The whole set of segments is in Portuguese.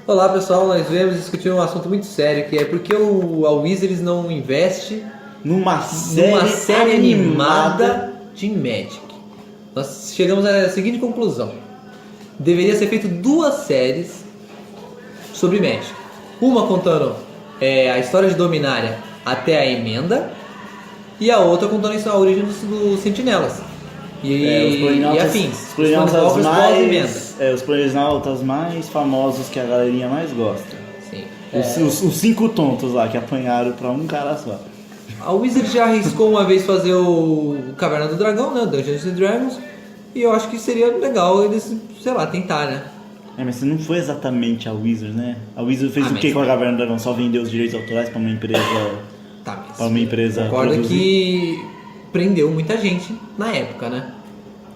Olá pessoal, nós viemos discutir um assunto muito sério, que é por que a Wizards não investe numa série animada de Magic. Nós chegamos à seguinte conclusão: deveria ser feito 2 séries sobre Magic. Uma contando a história de Dominária até a emenda, e a outra contando a origem dos Sentinelas e afins. Os planinautas mais famosos que a galerinha mais gosta. Sim. Os 5 tontos lá que apanharam pra um cara só. A Wizard já arriscou uma vez fazer o Caverna do Dragão, né? Dungeons and Dragons. E eu acho que seria legal eles, sei lá, tentar, né? Mas não foi exatamente a Wizard, né? A Wizard fez o que com a Caverna do Dragão? Só vendeu os direitos autorais pra uma empresa. Pra uma empresa. Concorda que prendeu muita gente na época, né?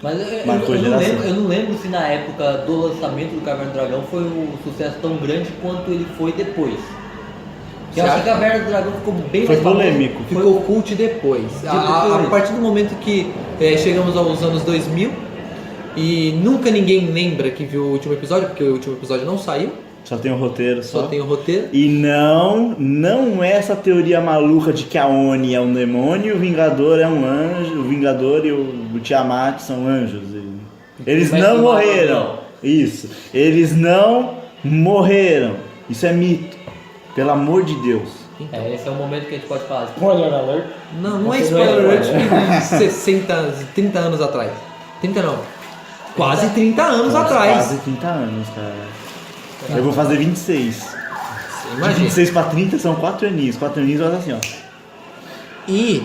Mas eu não lembro se na época do lançamento do Caverna do Dragão foi um sucesso tão grande quanto ele foi depois. Eu acho que a Caverna do Dragão ficou bem foi mais polêmico. Ficou cult depois. A partir do momento que chegamos aos anos 2000 e nunca ninguém lembra que viu o último episódio, porque o último episódio não saiu. Só tem o roteiro. Só tem o roteiro. E não é essa teoria maluca de que a Oni é um demônio e o Vingador é um anjo. O Vingador e o Tiamat são anjos. Eles não morreram. Isso. Eles não morreram. Isso é mito. Pelo amor de Deus. Esse é o momento que a gente pode falar. Spoiler alert. Não é spoiler alert de 60, 30 anos atrás. 30 não. Quase 30 anos atrás. Quase 30 anos, cara. Eu vou fazer 26. Imagina. De 26 pra 30 são 4 aninhos. 4 aninhos olha assim, ó. E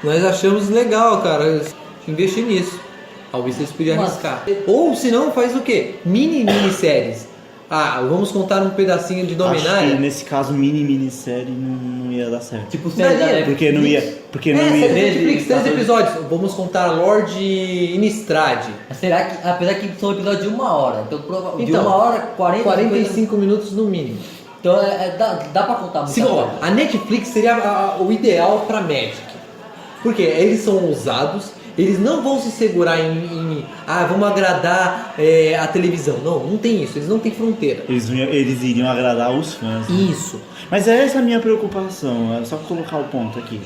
nós achamos legal, cara, investir nisso. Talvez vocês podiam arriscar. Ou se não, faz o quê? Minisséries. Vamos contar um pedacinho de Dominária. Acho que nesse caso minissérie não ia dar certo. Tipo série da Netflix. Porque não ia. Netflix, 3 episódios. Vamos contar Lorde Innistrad. Será que, apesar que são episódios de 1 hora, de 1 hora, 45 minutos no mínimo. Então dá pra contar muita coisa. A Netflix seria o ideal pra Magic. Porque eles são ousados, eles não vão se segurar em vamos agradar a televisão. Não tem isso, eles não têm fronteira. Eles iriam agradar os fãs. Né? Isso. Mas é essa a minha preocupação, é só colocar o ponto aqui.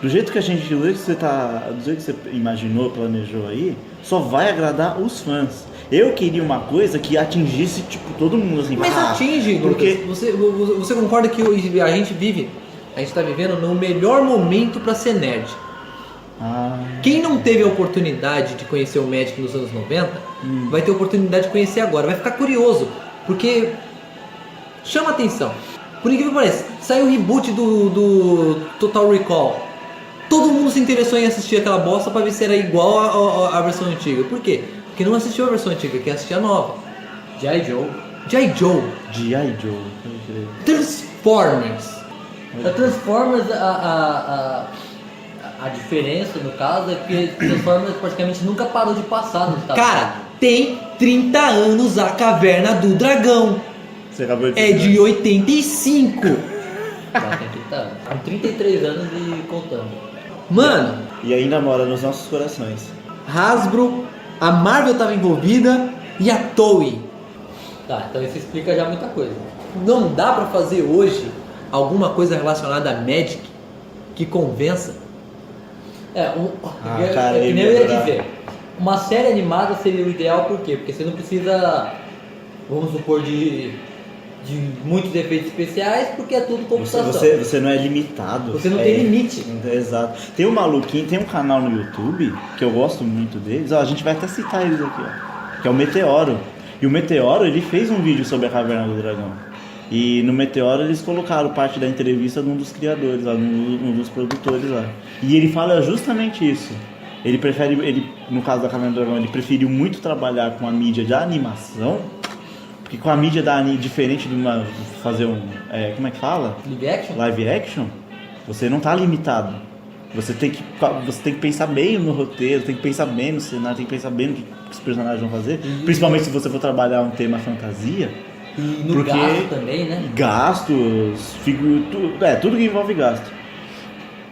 Do jeito que do jeito que você imaginou, planejou aí, só vai agradar os fãs. Eu queria uma coisa que atingisse tipo todo mundo assim. Mas atinge, porque você concorda que a gente está vivendo no melhor momento para ser nerd. Quem não teve a oportunidade de conhecer o Magic nos anos 90 vai ter a oportunidade de conhecer agora, vai ficar curioso, porque chama atenção. Por incrível que pareça, saiu o reboot do Total Recall. Todo mundo se interessou em assistir aquela bosta para ver se era igual à versão antiga. Por quê? Porque não assistiu a versão antiga, quer assistir a nova. G.I. Joe. Transformers. A Transformers, a diferença no caso é que Transformers praticamente nunca parou de passar no Estados Unidos. Cara, tem 30 anos a Caverna do Dragão. Você acabou de dizer. É de 85. Já tem 30 anos. Com 33 anos e contando. Mano. E ainda mora nos nossos corações. Hasbro, a Marvel estava envolvida e a Toei. Tá, então isso explica já muita coisa. Não dá pra fazer hoje alguma coisa relacionada a Magic que convença? Que nem eu ia dizer. Uma série animada seria o ideal, por quê? Porque você não precisa, vamos supor, de muitos efeitos especiais, porque é tudo computação. Você não é limitado. Você não tem limite. Exato. Tem um maluquinho, tem um canal no YouTube, que eu gosto muito deles, a gente vai até citar eles aqui, ó, que é o Meteoro. E o Meteoro, ele fez um vídeo sobre a Caverna do Dragão. E no Meteoro eles colocaram parte da entrevista de um dos criadores lá, um dos produtores lá. E ele fala justamente isso. No caso da Caverna do Dragão, ele preferiu muito trabalhar com a mídia de animação, porque com a mídia diferente de fazer como é que fala? Live action, você não tá limitado. Você tem que pensar bem no roteiro, tem que pensar bem no cenário, tem que pensar bem no que os personagens vão fazer. Principalmente se você for trabalhar um tema fantasia. E no gasto também, né? Gastos, tudo que envolve gasto.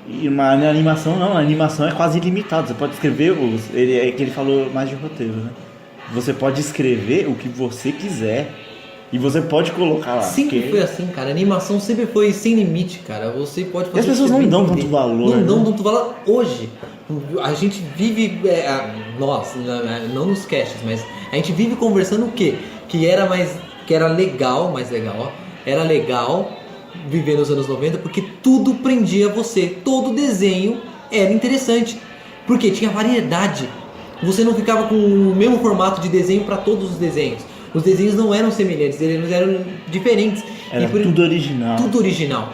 E uma animação não, a animação é quase ilimitada. Você pode escrever, é que ele falou mais de roteiro, né? Você pode escrever o que você quiser. E você pode colocar lá. Sempre porque- foi assim, cara. A animação sempre foi sem limite, cara. Você pode fazer. E as pessoas o que não você dão bem tanto entender. valor, Não dão né? tanto valor hoje. A gente vive. Nós, não nos casts, mas a gente vive conversando o quê? Que era legal, mais legal, ó. Era legal viver nos anos 90 porque tudo prendia você. Todo desenho era interessante. Porque tinha variedade. Você não ficava com o mesmo formato de desenho para todos os desenhos. Os desenhos não eram semelhantes, eles eram diferentes. Era E por- tudo original. Tudo original.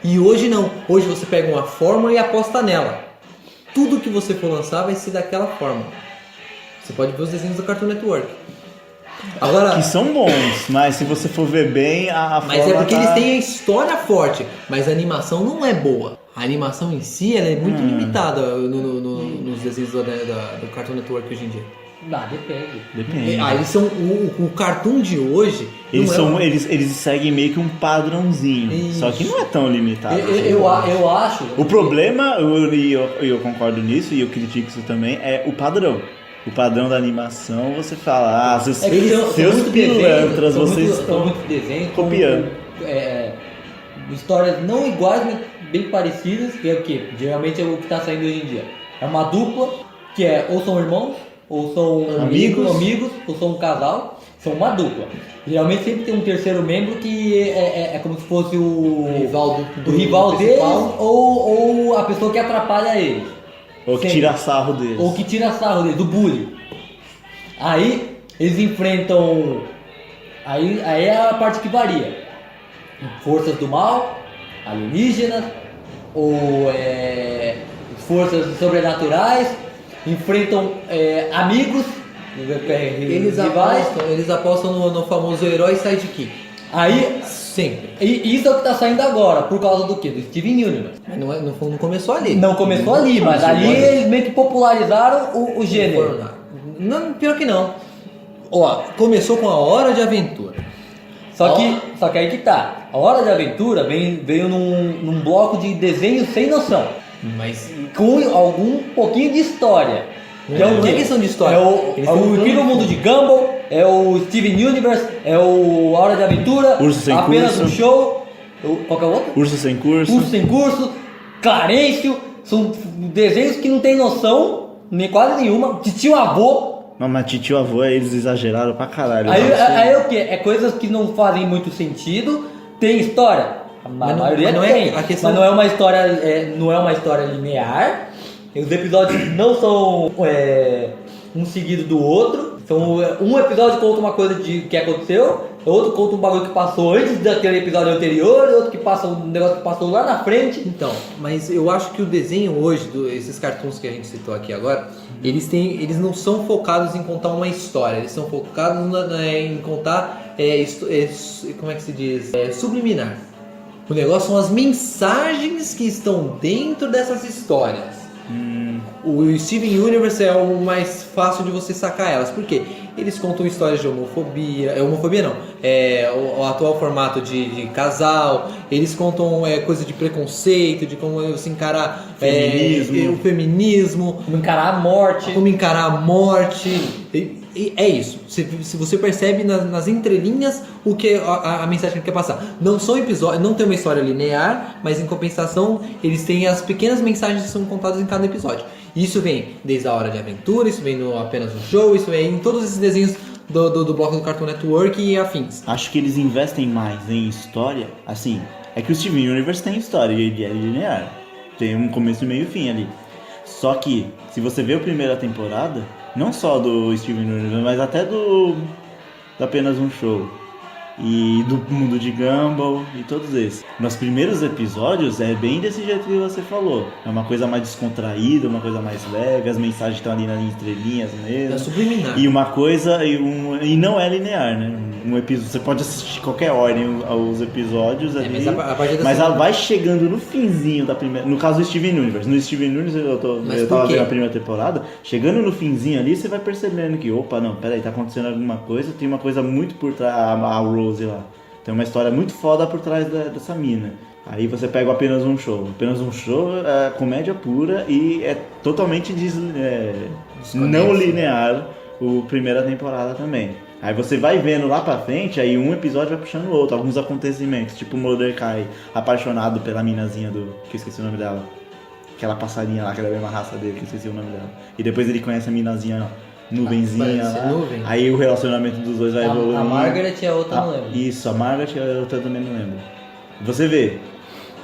E hoje não. Hoje você pega uma fórmula e aposta nela. Tudo que você for lançar vai ser daquela forma. Você pode ver os desenhos do Cartoon Network. Agora, Que são bons, mas se você for ver bem, a mas é forma porque tá... eles têm a história forte, mas a animação não é boa. A animação em si ela é muito limitada nos desenhos do Cartoon Network hoje em dia. Depende. Depende. Eles são o cartoon de hoje. não é- Eles seguem meio que um padrãozinho. Isso. Só que não é tão limitado. Eu acho. O problema, eu concordo nisso e eu critico isso também, é o padrão. O padrão da animação, você fala, seus, É que seus muito pilantras, desenhos, vocês são muitos desenhos copiando. Histórias não iguais, mas bem parecidas, que é o que? Geralmente é o que está saindo hoje em dia. É uma dupla, que é ou são irmãos, ou são amigos, ou são um casal, são uma dupla. Geralmente sempre tem um terceiro membro que é como se fosse o rival do rival deles, principal. ou a pessoa que atrapalha eles. Ou que Sempre. tira sarro deles. Ou que tira sarro dele, do bullying. Aí eles enfrentam. Aí é a parte que varia. Forças do mal, alienígenas, ou forças sobrenaturais, enfrentam amigos, rivais. Eles apostam no famoso herói sidekick. Aí, Sempre. e isso é o que está saindo agora, por causa do quê? Do Steven Universe. Mas não começou ali. Não começou ali, mas ali eles meio que popularizaram o gênero. Não, pior que não. Ó, começou com a Hora de Aventura. Só que aí que tá. A Hora de Aventura veio num bloco de desenhos sem noção. Mas Com algum pouquinho de história. Não o é quê? questão de história. É o Eles estão Incrível falando- Mundo de Gumball, é o Steven Universe, é o A Hora de Aventura, Urso Sem Apenas Curso. um Show. Qual que é o outro? Urso Sem Curso. Urso Sem Curso, Clarencio. São desenhos que não tem noção, nem quase nenhuma. Titio Avô. Não, mas titio avô, eles exageraram pra caralho. Aí Nossa. é o que? É coisas que não fazem muito sentido. Tem história? A maioria mas não é tem. a questão- Mas não é uma história, não é uma história linear. Os episódios não são um seguido do outro. São, um episódio conta uma coisa que aconteceu, outro conta um bagulho que passou antes daquele episódio anterior, outro que passa um negócio que passou lá na frente. Então, mas eu acho que o desenho hoje, esses cartoons que a gente citou aqui agora, eles não são focados em contar uma história, eles são focados em contar, como é que se diz? Subliminar. O negócio são as mensagens que estão dentro dessas histórias. O Steven Universe é o mais fácil de você sacar elas, porque eles contam histórias de homofobia, homofobia não, o atual formato de casal, eles contam coisa de preconceito, de como se encarar o feminismo, Como encarar a morte. como encarar a morte. E é isso. Se você percebe nas entrelinhas o que a mensagem que ele quer passar. Não são episódios, não tem uma história linear, mas em compensação eles têm as pequenas mensagens que são contadas em cada episódio. Isso vem desde a Hora de Aventura, isso vem no Apenas um Show, isso vem em todos esses desenhos do bloco do Cartoon Network e afins. Acho que eles investem mais em história. Assim, é que o Steven Universe tem história e ele é linear. Tem um começo, meio e fim ali. Só que, se você vê a primeira temporada, não só do Steven Universe, mas até do Apenas um Show e do Mundo de Gumball e todos esses. Nos primeiros episódios é bem desse jeito que você falou. É uma coisa mais descontraída, uma coisa mais leve, as mensagens estão ali nas entrelinhas mesmo. É subliminar. E uma coisa, e não é linear, né? Um episódio, você pode assistir qualquer ordem aos episódios ali, mas a partir da mas segunda- ela vai chegando no finzinho da primeira. No caso do Steven Universe. No Steven Universe Mas eu por tava quê? vendo a primeira temporada, chegando no finzinho ali, você vai percebendo que, opa, não, peraí, tá acontecendo alguma coisa, tem uma coisa muito por trás, a Rose lá. Tem uma história muito foda por trás dessa mina. Aí você pega o Apenas um Show. Apenas um Show é comédia pura e é totalmente não linear o primeira temporada também. Aí você vai vendo lá pra frente, aí um episódio vai puxando o outro, alguns acontecimentos, tipo o Mordecai apaixonado pela minazinha que eu esqueci o nome dela. Aquela passarinha lá, que era a mesma raça dele, que eu esqueci o nome dela. E depois ele conhece a minazinha nuvenzinha lá. Nuvem. Aí o relacionamento dos dois vai evoluindo. A Margaret e a outra não lembro. Isso, a Margaret e a outra também não lembro. Você vê,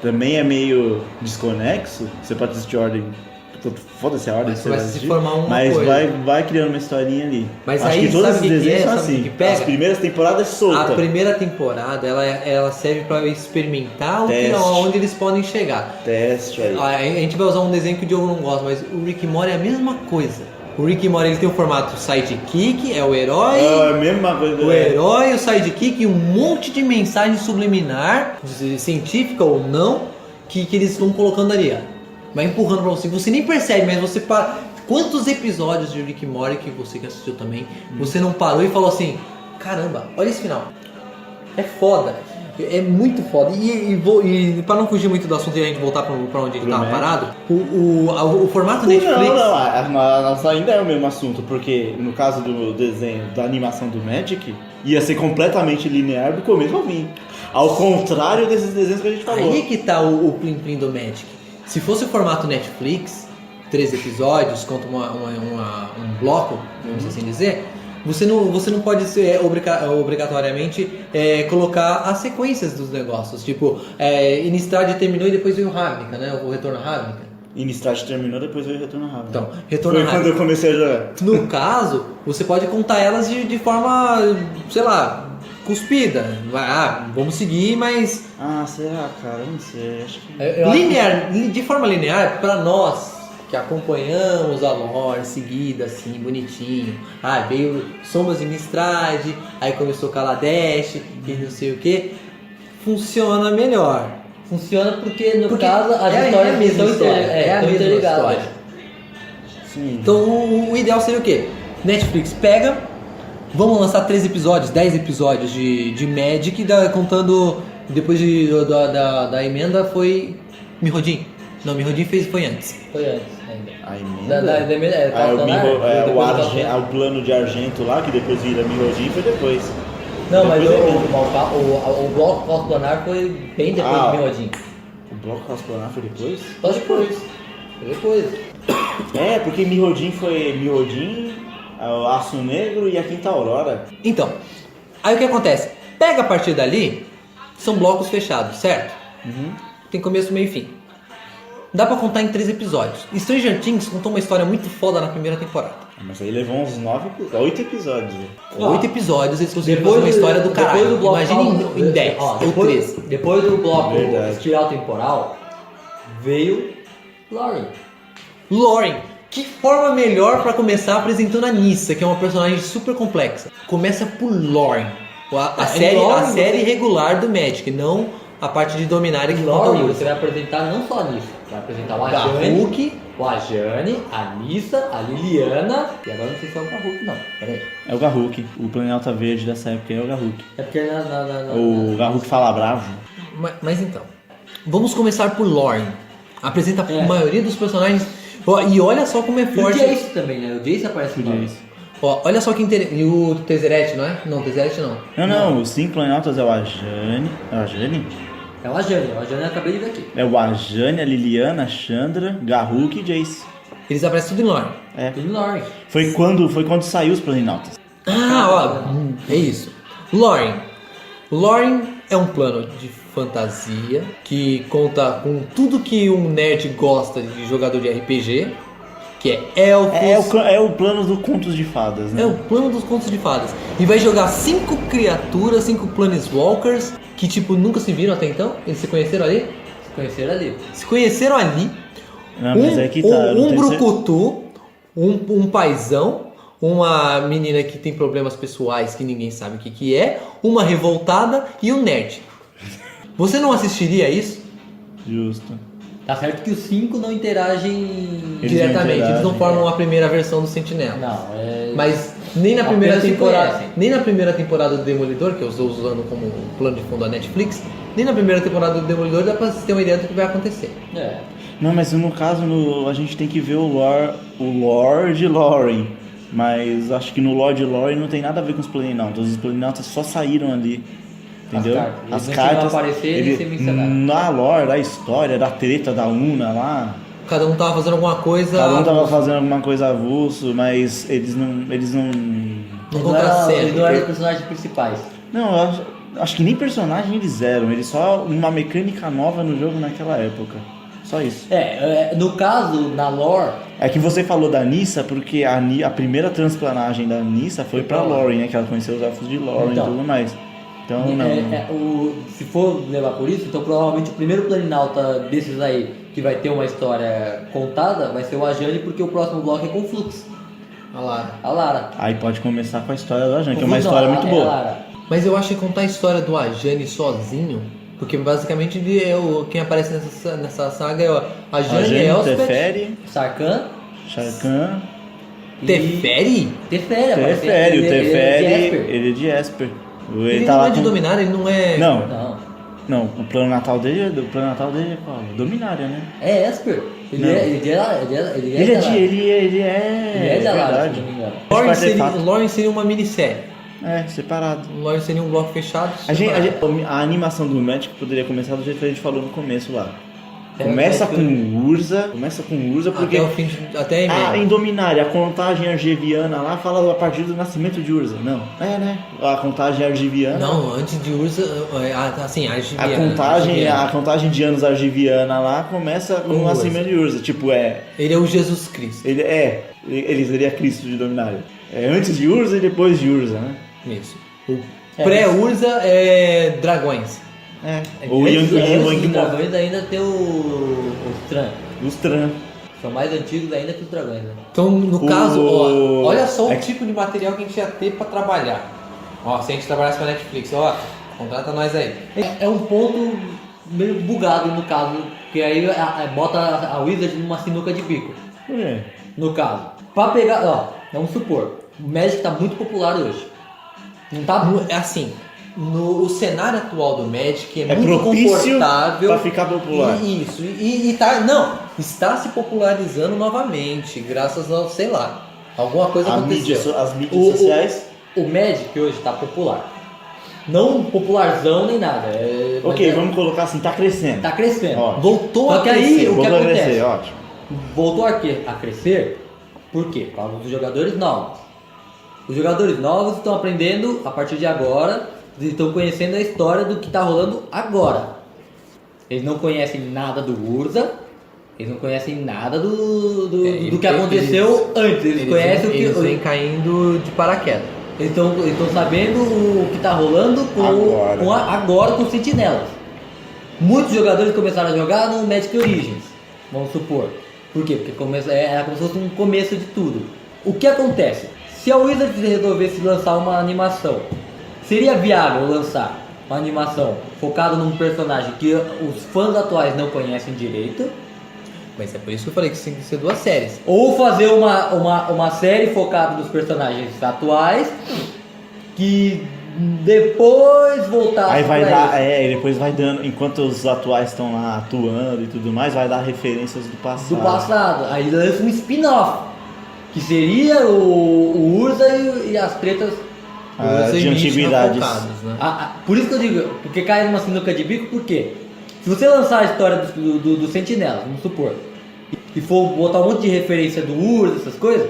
também é meio desconexo, você pode assistir ordem. Foda-se a ordem, Mas você vai vai se assistir, formar uma mas coisa. vai criando uma historinha ali. Mas acho aí, que todos sabe os o que que desenhos é? são Sabe o assim. que pega? As primeiras temporadas soltas. A primeira temporada, ela serve pra experimentar Teste. onde eles podem chegar. Teste aí. A gente vai usar um desenho que o Diogo não gosta, mas o Rick e Morty é a mesma coisa. O Rick e Morty ele tem o formato sidekick, é o herói, É a mesma coisa. o herói, o sidekick e um monte de mensagem subliminar, científica ou não, que eles estão colocando ali. Ó. Vai empurrando pra você. Você nem percebe, mas você para. Quantos episódios de Rick e Morty que você que assistiu também, você não parou e falou assim: caramba, olha esse final. É foda. É muito foda. E pra não fugir muito do assunto e a gente voltar pra onde ele tava parado, o formato Netflix. Não, a nossa ainda é o mesmo assunto, porque no caso do desenho, da animação do Magic, ia ser completamente linear do começo ao fim. Ao contrário desses desenhos que a gente falou. Aí que tá o plim-plim do Magic. Se fosse o formato Netflix, 3 episódios, conta um bloco, vamos assim dizer, você não pode ser obrigatoriamente colocar as sequências dos negócios. Tipo, Innistrad terminou e depois veio Ravnica, né? O Retorno a Ravnica. Innistrad terminou, depois veio Retorno a Ravnica. Então, Retorno a Foi Ravnica. quando eu comecei a jogar. No caso, você pode contar elas de forma, sei lá, cuspida. Vamos seguir, mas Ah, será, cara? Não sei, acho que... linear, de forma linear, pra nós que acompanhamos a lore seguida assim, bonitinho. Veio Sombras de Innistrad, aí começou Kaladesh e não sei o que. Funciona melhor. Funciona porque, no Porque caso, as é histórias a mesma estão história. É a mesma interligadas. história. Sim. Então o ideal seria o quê? Netflix pega, vamos lançar 3 episódios, 10 episódios de Magic, contando depois da emenda foi Mirrodin. Não, Mirrodin foi antes. Foi antes ainda. A emenda? O plano de Argento lá, que depois vira Mirrodin, foi depois. Não, mas Depois o bloco pós-planar foi bem depois do Mirrodin. O bloco pós-planar foi depois? Só depois. Foi depois. Porque Mirrodin foi Mirrodin, o Aço Negro e a Quinta Aurora. Então, aí o que acontece? Pega a partir dali, são blocos fechados, certo? Tem começo, meio e fim. Dá pra contar em 3 episódios. Stranger Things contou uma história muito foda na primeira temporada. Mas aí levou uns 8 episódios. 8 episódios, eles conseguiram fazer uma história do caralho. Imagina em 10 ou 13. Depois do bloco Verdade. espiral temporal, veio Lauren. Lauren, que forma melhor pra começar apresentando a Nyssa, que é uma personagem super complexa. Começa por Lauren, a série regular do Magic, não a parte de Dominária que conta Lauren, o você vai apresentar não só a Nyssa, vai apresentar o Ajani, a Nyssa, a Liliana, e agora não sei se é o Garruk, não. Pera aí. É o Garruk, o Planalta Verde dessa época é o Garruk. É porque O Garruk fala bravo. Mas então, vamos começar por Lauren. Apresenta a maioria dos personagens. E olha só como é E o forte. Jace também, né? O Jace aparece no Jace. Olha só que interessante. E o Tezzeret, não é? Não, Tezzeret não. Não, os 5 Planaltas é o Ajani. É o Ajani? É o Ajani eu acabei de ver aqui. É o Ajani, a Liliana, a Chandra, Garruk e Jace. Eles aparecem tudo em Lauren. Tudo Lauren. Foi quando saiu os Planaltas. É isso. Lauren. Lauren é um plano de fantasia que conta com tudo que um nerd gosta de jogador de RPG, que é elfos. É o plano do Contos de Fadas, né? É o plano dos contos de fadas. E vai jogar 5 criaturas, 5 Planeswalkers, que tipo nunca se viram até então. Eles se conheceram ali? Se conheceram ali. Não, mas é que tá. Um brucutu, um paizão, uma menina que tem problemas pessoais que ninguém sabe o que é, uma revoltada e um nerd. Você não assistiria isso? Justo. Tá certo que os 5 não interagem Diretamente, eles não formam a primeira versão do Sentinela. Não, Mas nem na primeira Apenas se temporada, conhecem. nem na primeira temporada do Demolidor, que eu estou usando como plano de fundo da Netflix, nem na primeira temporada do Demolidor dá pra ter uma ideia do que vai acontecer. Não, mas no caso a gente tem que ver o lore de Lauren. Mas acho que no Lord Lore não tem nada a ver com os Planinautas. Os Planinautas só saíram ali. Entendeu? As cartas. Eles não aparecer e ser mencionados. Na lore, da história, da treta da Una lá. Cada um tava fazendo alguma coisa. Cada um tava fazendo alguma coisa avulso, mas eles não. Eles não eram os personagens principais. Não, eu acho que nem personagem eles eram. Eles só uma mecânica nova no jogo naquela época. Só isso. No caso, na lore. É que você falou da Nissa porque a primeira transplanagem da Nissa foi pra Lórien, né? Que ela conheceu os elfos de Lórien e tudo mais. Então, se for levar por isso, então provavelmente o primeiro Planinauta desses aí que vai ter uma história contada vai ser o Ajani, porque o próximo bloco é com Flux. A Lara. Aí pode começar com a história do Ajani, que é uma história muito boa. Mas eu acho que contar a história do Ajani sozinho, porque basicamente ele quem aparece nessa saga é o Ajani, Elspeth, Teferi, Sarkhan, Teferi? Teferi, o Teferi, ele é de Esper. Ele tá não é de Dominária, ele não é... Não, o plano natal dele é qual? Dominária, né? É Esper. Ele é de Lara, se não me engano. Lórien seria uma minissérie. Separado. Lórien seria um bloco fechado. A animação do Magic poderia começar do jeito que a gente falou no começo lá. Começa com Urza porque... Até em Dominária, a contagem argiviana lá fala a partir do nascimento de Urza. Não, né? A contagem argiviana... Não, antes de Urza, assim, argiviana. A contagem de anos argiviana lá começa com o nascimento de Urza. Ele é o Jesus Cristo. Ele seria Cristo de Dominária. É antes de Urza e depois de Urza, né? Isso. Pré-Urza é dragões. O Os dragões ainda tem os Tran. Os Tran. São mais antigos ainda que os dragões, né? Então, no caso, olha só o tipo de material que a gente ia ter pra trabalhar. Se a gente trabalhasse com a Netflix, contrata nós aí. É um ponto meio bugado no caso, porque aí bota a Wizard numa sinuca de bico. No caso. Pra pegar, vamos supor, o Magic tá muito popular hoje. Não tá... É assim... O cenário atual do Magic é muito propício confortável para ficar popular. Isso, está se popularizando novamente, graças ao, sei lá, alguma coisa aconteceu. As mídias sociais. O Magic hoje está popular. Não popularzão nem nada. Vamos colocar assim, tá crescendo. Tá crescendo. Ótimo. Voltou a crescer. Aí, o que acontece? Crescer, ótimo. Voltou a crescer, por quê? Por causa dos jogadores novos. Os jogadores novos estão aprendendo a partir de agora. Eles estão conhecendo a história do que está rolando agora. Eles não conhecem nada do Urza. Eles não conhecem nada do que aconteceu antes. Eles conhecem o que... Eles vêm caindo de paraquedas. Eles estão sabendo o que está rolando agora com os Sentinelas. Muitos jogadores começaram a jogar no Magic Origins, vamos supor. Por quê? Porque era como se fosse um começo de tudo. O que acontece? Se a Wizards resolvesse lançar uma animação, seria viável lançar uma animação focada num personagem que os fãs atuais não conhecem direito? Mas é por isso que eu falei que tem que ser 2 séries. Ou fazer uma série focada nos personagens atuais que depois voltar. Aí vai dar, depois vai dando, enquanto os atuais estão lá atuando e tudo mais, vai dar referências do passado. Aí lança um spin-off, que seria o Urza e as tretas de antiguidades. Né? Por isso que eu digo, porque cai numa sinuca de bico, porque se você lançar a história do Sentinela, vamos supor, e for botar um monte de referência do Urza, essas coisas,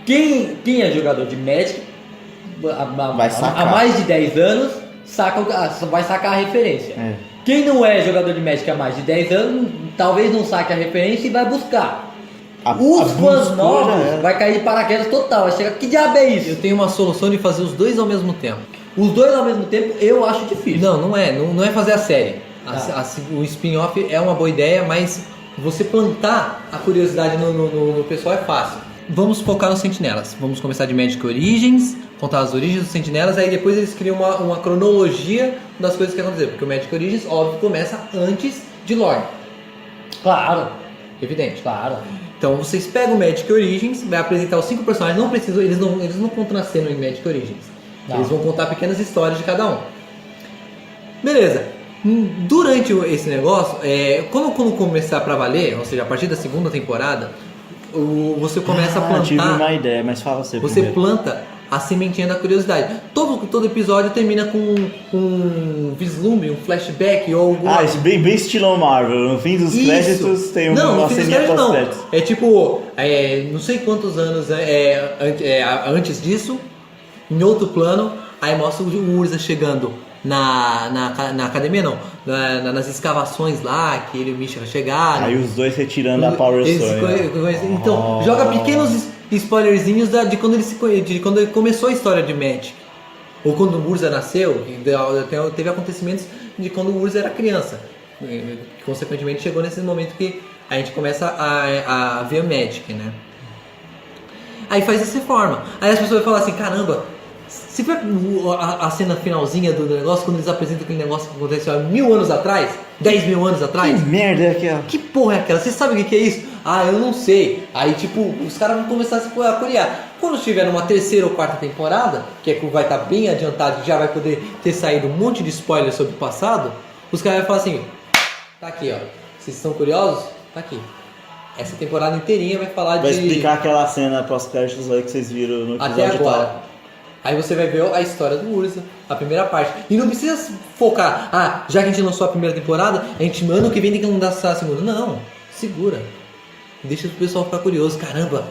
quem é jogador de Magic há mais de 10 anos vai sacar a referência. Quem não é jogador de Magic há mais de 10 anos, talvez não saque a referência e vai buscar. Os fãs novos vai cair de paraquedas total, vai chegar, que diabo é isso? Eu tenho uma solução de fazer os 2 ao mesmo tempo. Os 2 ao mesmo tempo eu acho difícil. Não é fazer a série. O spin-off é uma boa ideia, mas você plantar a curiosidade no pessoal é fácil. Vamos focar nos Sentinelas. Vamos começar de Magic Origins, contar as origens dos Sentinelas, aí depois eles criam uma cronologia das coisas que aconteceram. Porque o Magic Origins, óbvio, começa antes de Lore. Claro. Evidente. Claro. Então vocês pegam o Magic Origins, vai apresentar os 5 personagens, eles não contam na cena em Magic Origins. Não. Eles vão contar pequenas histórias de cada um. Beleza. Durante esse negócio, quando começar pra valer, ou seja, a partir da segunda temporada, você começa a tive plantar. uma ideia, mas fala você Você primeiro. planta a sementinha da curiosidade. Todo episódio termina com um vislumbre, um flashback ou alguma. Isso bem estilão Marvel. No fim dos Isso. créditos tem Não, uma no fim dos ceninha créditos não. pós-créditos. É tipo, não sei quantos anos antes disso, em outro plano, aí mostra o Urza chegando na academia, não, nas escavações lá, que ele e o Misha chegaram. Aí os dois retirando a Power Stone. Então, joga pequenos spoilerzinhos de quando ele começou a história de Magic. Ou quando o Urza nasceu, teve acontecimentos de quando o Urza era criança. E, consequentemente chegou nesse momento que a gente começa a ver Magic, né? Aí faz dessa forma. Aí as pessoas vão falar assim, caramba, se for a cena finalzinha do negócio, quando eles apresentam aquele negócio que aconteceu há 1000 anos atrás, 10 mil anos atrás. Que merda é aquela? Que porra é aquela? Você sabe o que é isso? Eu não sei. Aí tipo, os caras vão começar a se curiar. Quando tiver uma terceira ou quarta temporada, que vai estar bem adiantado, já vai poder ter saído um monte de spoilers sobre o passado, os caras vão falar assim, tá aqui ó, vocês estão curiosos? Tá aqui. Essa temporada inteirinha vai falar Vai explicar aquela cena pós-créditos aí que vocês viram no episódio até agora. tal. Aí você vai ver a história do Urza, a primeira parte. E não precisa focar, já que a gente lançou a primeira temporada, a gente ano que vem tem que lançar a segunda. Não, segura. Deixa o pessoal ficar curioso. Caramba,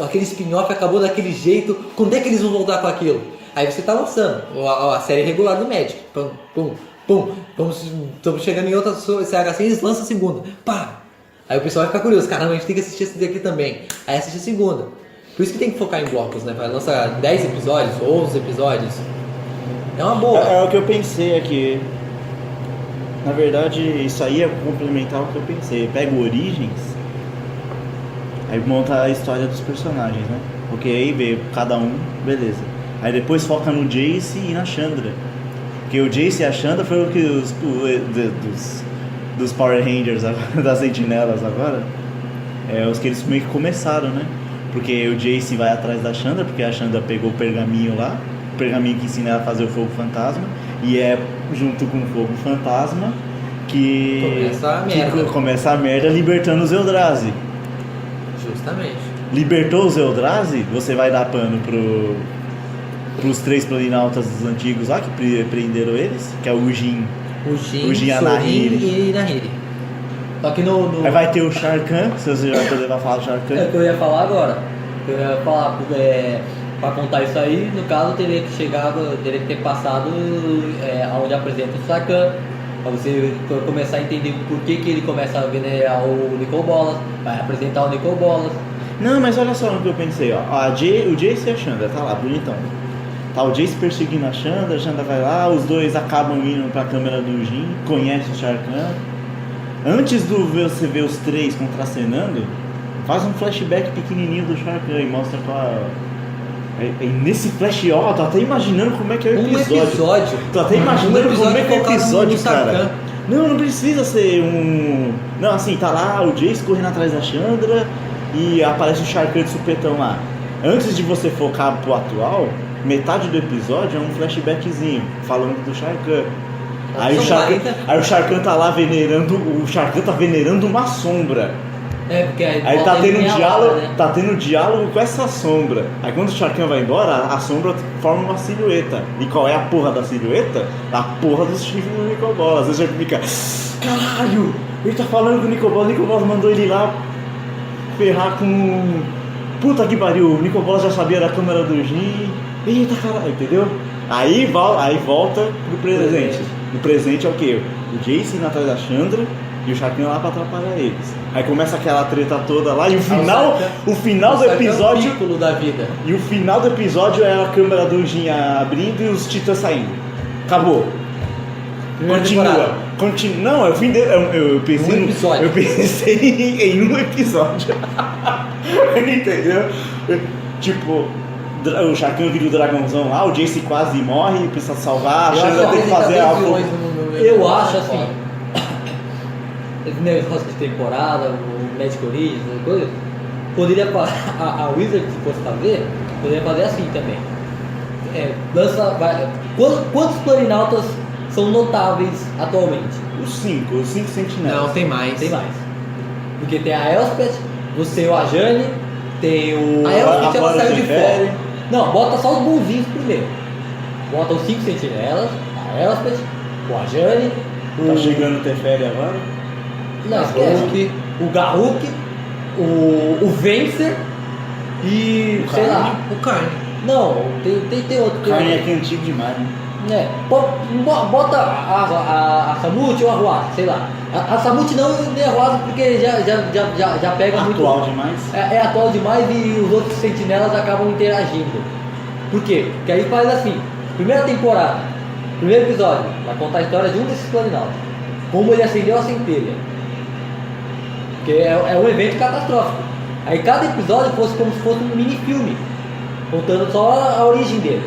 aquele spin-off acabou daquele jeito, quando é que eles vão voltar com aquilo? Aí você tá lançando a série regular do Magic. Pum, pum, pum. Estamos chegando em outra CH6, eles lançam a segunda. Pá! Aí o pessoal vai ficar curioso. Caramba, a gente tem que assistir esse daqui também. Aí assiste a segunda. Por isso que tem que focar em blocos, né? Vai lançar 10 episódios, 11 episódios. É uma boa. É o que eu pensei aqui. Na verdade, isso aí é complementar o que eu pensei. Pega o Origins, aí monta a história dos personagens, né? Porque aí vê cada um, beleza. Aí depois foca no Jace e na Chandra. Porque o Jace e a Chandra foram o que dos Power Rangers, das Sentinelas agora, os que eles meio que começaram, né? Porque o Jace vai atrás da Chandra, porque a Chandra pegou o pergaminho lá, o pergaminho que ensina ela a fazer o fogo fantasma, e é junto com o fogo fantasma que começa a merda libertando os Eldrazi. Justamente. Libertou os Eldrazi, você vai dar pano pros 3 planinautas antigos lá que prenderam eles, que é o Ujin, a Nahiri e Nahiri. Só que no... Aí vai ter o Sharkan, se você já vai poder falar do Sharkan. É o que eu ia falar agora. Eu ia falar, pra contar isso aí, no caso teria que ter passado aonde apresenta o Sharkan, pra você começar a entender por que ele começa a venerar o Nicol Bolas, vai apresentar o Nicol Bolas. Não, mas olha só no que eu pensei, ó. O Jace e a Chandra, tá lá, bonitão. Tá o Jace perseguindo a Chandra vai lá, os dois acabam indo pra câmera do Jin, conhece o Sharkan. Antes de você ver os 3 contracenando, faz um flashback pequenininho do Sharkan e mostra qual. E nesse flash, tô até imaginando como é que é o episódio. Tô até imaginando como é que é o episódio, cara. Não precisa ser um... Não, assim, tá lá o Jace correndo atrás da Chandra e aparece o Sharkan de supetão lá. Antes de você focar pro atual, metade do episódio é um flashbackzinho falando do Sharkan. Aí o Sharkan tá lá venerando. O Sharkan tá venerando uma sombra. Porque aí tá tendo um diálogo, né? Tá tendo diálogo com essa sombra. Aí quando o Sharkan vai embora, a sombra forma uma silhueta. E qual é a porra da silhueta? A porra dos chifres do Nicol Bolas. Você já fica, caralho, ele tá falando com o Nicol Bolas. O Nicol Bolas mandou ele lá ferrar com... Puta que pariu, o Nicol Bolas já sabia da câmera do Jin. Eita caralho, entendeu? Aí volta pro presente. No presente é o quê? O Jace indo atrás da Chandra e o Sharkan lá pra atrapalhar eles. Aí começa aquela treta toda lá e o final do episódio... É o círculo da vida. E o final do episódio é a câmera do Jin abrindo e os titãs saindo. Acabou. Continua. Não, é o fim dele. Eu pensei em um episódio. Entendeu? Tipo... O Sharkan vira o dragãozão lá, o Jace quase morre, precisa salvar, a Chandra tem que fazer algo. Eu acho assim, esse negócio de temporada, o Magic Origins, essas coisas, poderia a Wizard, se fosse fazer, poderia fazer assim também. Quantos planinautas são notáveis atualmente? Os 5 sentinelas. Não, tem mais. Tem mais. Porque tem a Elspeth, Você, o Ajane, tem o... A Elspeth, ela saiu de Fere. fora. Não, bota só os bonzinhos primeiro. Bota os 5 sentinelas, a Elspeth, o Ajane, Tá chegando o Teferi agora? Não, esquece. O Garruk, o Vencer e... O sei Carne. lá. O Carne. Não, tem outro. tem Carne é outro. que é antigo demais, né? Bota a Samut ou a Ruasa, sei lá. A Samut não nem a Ruasa porque já pega muito. Atual demais. É atual demais e os outros sentinelas acabam interagindo. Por quê? Porque aí faz assim, primeira temporada, primeiro episódio, vai contar a história de um desses planinautas. Como ele acendeu a centelha. Porque é um evento catastrófico. Aí cada episódio fosse como se fosse um mini filme, contando só a origem dele.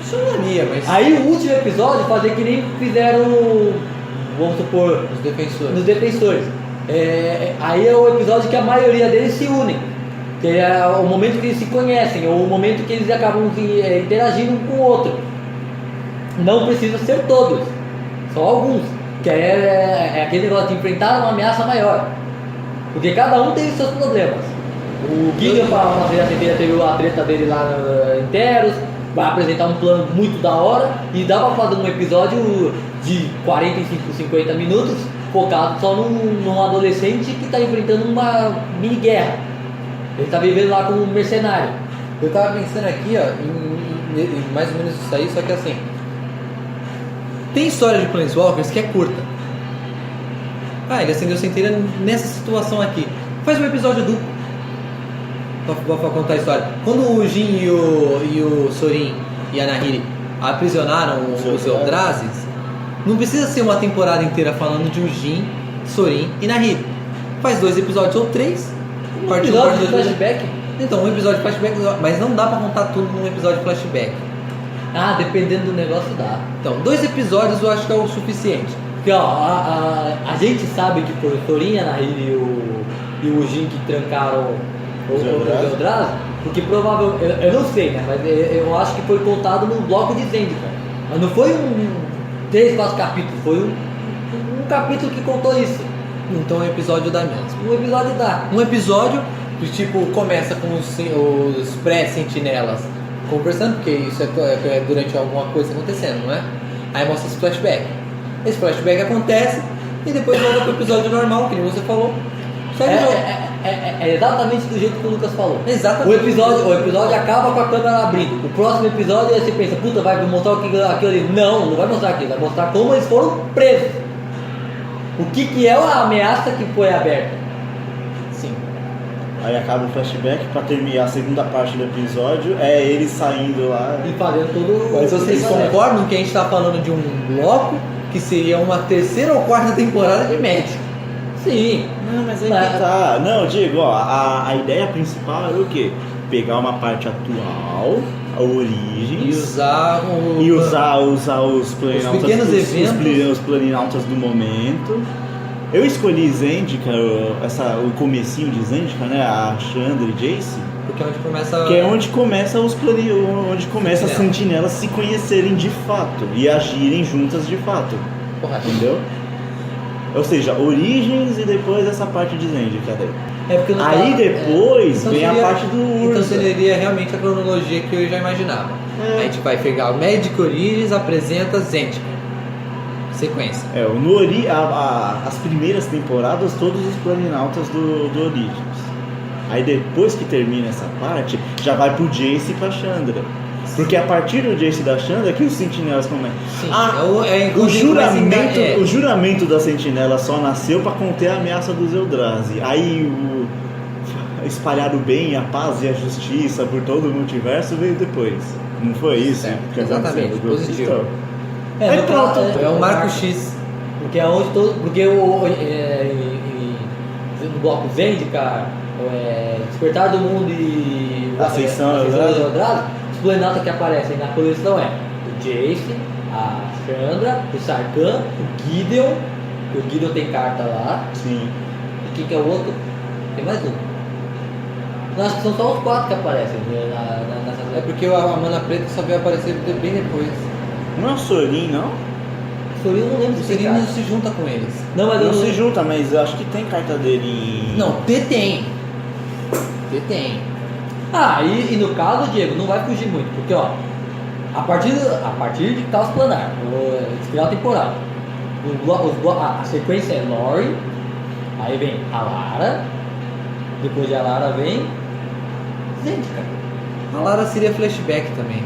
Funcionaria, mas... Aí o último episódio fazer que nem fizeram, vamos supor, Os defensores. nos defensores. Aí é o episódio que a maioria deles se unem. Que é o momento que eles se conhecem, ou o momento que eles acabam interagindo um com o outro. Não precisa ser todos, só alguns. Que é aquele negócio de enfrentar uma ameaça maior. Porque cada um tem seus problemas. O Gideon para fazer a centelha teve a treta dele lá em Teros, vai apresentar um plano muito da hora e dá pra fazer um episódio de 45, 50 minutos focado só num adolescente que tá enfrentando uma mini guerra. Ele tá vivendo lá como um mercenário. Eu tava pensando aqui, ó, em mais ou menos isso aí, só que assim... Tem história de Planeswalkers que é curta. Ah, ele acendeu centelha nessa situação aqui. Faz um episódio duplo pra contar a história. Quando o Jin e o Sorin e a Nahiri aprisionaram os Eldrazi, não precisa ser uma temporada inteira falando de um Jin, Sorin e Nahiri. Faz 2 episódios ou 3. Um episódio de flashback. Então, um episódio de flashback, mas não dá pra contar tudo num episódio de flashback. Ah, dependendo do negócio dá. Então, 2 episódios eu acho que é o suficiente. Porque ó, a gente sabe que foi o Sorin, a Nahiri e o Jin que trancaram os Eldrazi, porque provavelmente, eu não sei, né, mas eu acho que foi contado num bloco de Zendikar. Mas não foi 3, 4 capítulos, foi um capítulo que contou isso. Então, um episódio dá mesmo. Um episódio dá. Um episódio que tipo começa com os pré-sentinelas conversando, porque isso é durante alguma coisa acontecendo, não é? Aí mostra esse flashback. Esse flashback acontece e depois volta pro episódio normal, que nem você falou. Segue o jogo. É exatamente do jeito que o Lucas falou. Exatamente. O episódio acaba com a câmera abrindo. O próximo episódio você pensa, puta, vai mostrar aquilo ali. Não vai mostrar aquilo, vai mostrar como eles foram presos. O que é a ameaça que foi aberta. Sim. Aí acaba o flashback pra terminar a segunda parte do episódio, é ele saindo lá. E fazendo tudo. Mas vocês concordam que a gente está falando de um bloco que seria uma 3ª ou 4ª temporada de Magic? Sim. Não, mas aí que tá. Não, eu digo, ó, a ideia principal era o quê? Pegar uma parte atual, a origem, E usar os planinautas, pequenos eventos. os planinautas do momento. Eu escolhi Zendikar, o comecinho de Zendikar, né? A Chandra e Jace, porque é onde começa. que é onde começa onde começa as sentinelas se conhecerem de fato e agirem juntas de fato. Correto. Entendeu? Ou seja, origens e depois essa parte de Zendikar daí. Porque no Aí caso- depois Então vem seria- a parte do Então Urza. seria realmente a cronologia que eu já imaginava. A gente vai pegar o Magic Origins, apresenta Zendikar. Sequência. As primeiras temporadas, todos os planinautas do Origins. Aí depois que termina essa parte, já vai pro Jace e pra Chandra. Porque a partir do Jace e da Chandra que os sentinelas começam. Sim. O juramento da sentinela só nasceu pra conter a ameaça dos Eldrazi. Aí espalhar o bem, a paz e a justiça por todo o multiverso veio depois. Não foi isso? Certo, que aconteceu? exatamente, positivo. Aí no pronto. caso, É o Marco X. Porque é onde todo. Porque no bloco Zendikar, Despertar do Mundo e Ascensão dos Eldrazi. Eldrazi, os planetas que aparecem na coleção é o Jace, a Chandra, o Sarkhan, o Gideon, que o Gideon tem carta lá. Sim. E quem que é o outro? Tem mais um. Não, acho que são só os 4 que aparecem nessa. É porque a Mana Preta só veio aparecer bem depois. Não é o Sorin, não? Sorin eu não lembro O se tem Sorin não carta. se junta com eles. Não, mas eu Não não se junta, mas eu acho que tem carta dele em... Não, T tem. T tem. Ah, e no caso, Diego, não vai fugir muito, porque ó, a partir de Caos Planar, espiral temporal, a sequência é Lore, aí vem a Lara, depois de a Lara vem Zendikar. A Lara seria flashback também.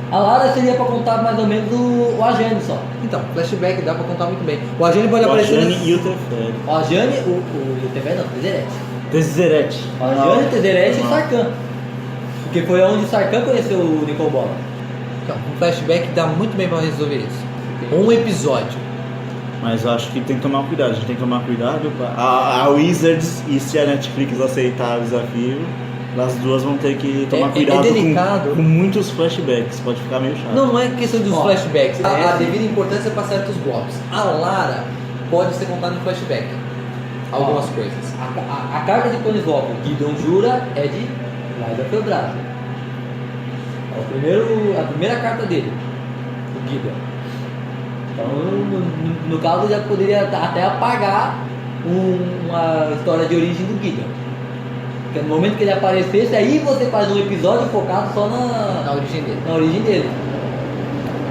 A Lara seria pra contar mais ou menos o Ajani só. Então, flashback dá pra contar muito bem. O Ajani pode O aparecer. Ajani e o Teferi. O Ajani, o Teferi não, o Tezzeret. Tezzeret. O Ajani, o Tezzeret e o Não. Sarkhan. Porque foi onde o Sarkhan conheceu o Nicol Bola. Então, um flashback dá muito bem pra resolver isso. Um episódio. Mas eu acho que tem que tomar cuidado, a gente tem que tomar cuidado. A Wizards, e se a Netflix aceitar o desafio, as duas vão ter que tomar cuidado delicado. com muitos flashbacks, pode ficar meio chato. Não é questão dos Ó, flashbacks. A esse- devida importância para certos blocos. A Lara pode ser contada em flashback. Algumas Ó, coisas. A carta de Planeswalker, Gideon Jura, é de Liza Feldrazi. É a primeira carta dele, o Gideon. Então, no caso, já poderia até apagar uma história de origem do Gideon. Porque no momento que ele aparecesse, aí você faz um episódio focado só Na origem dele. na origem dele.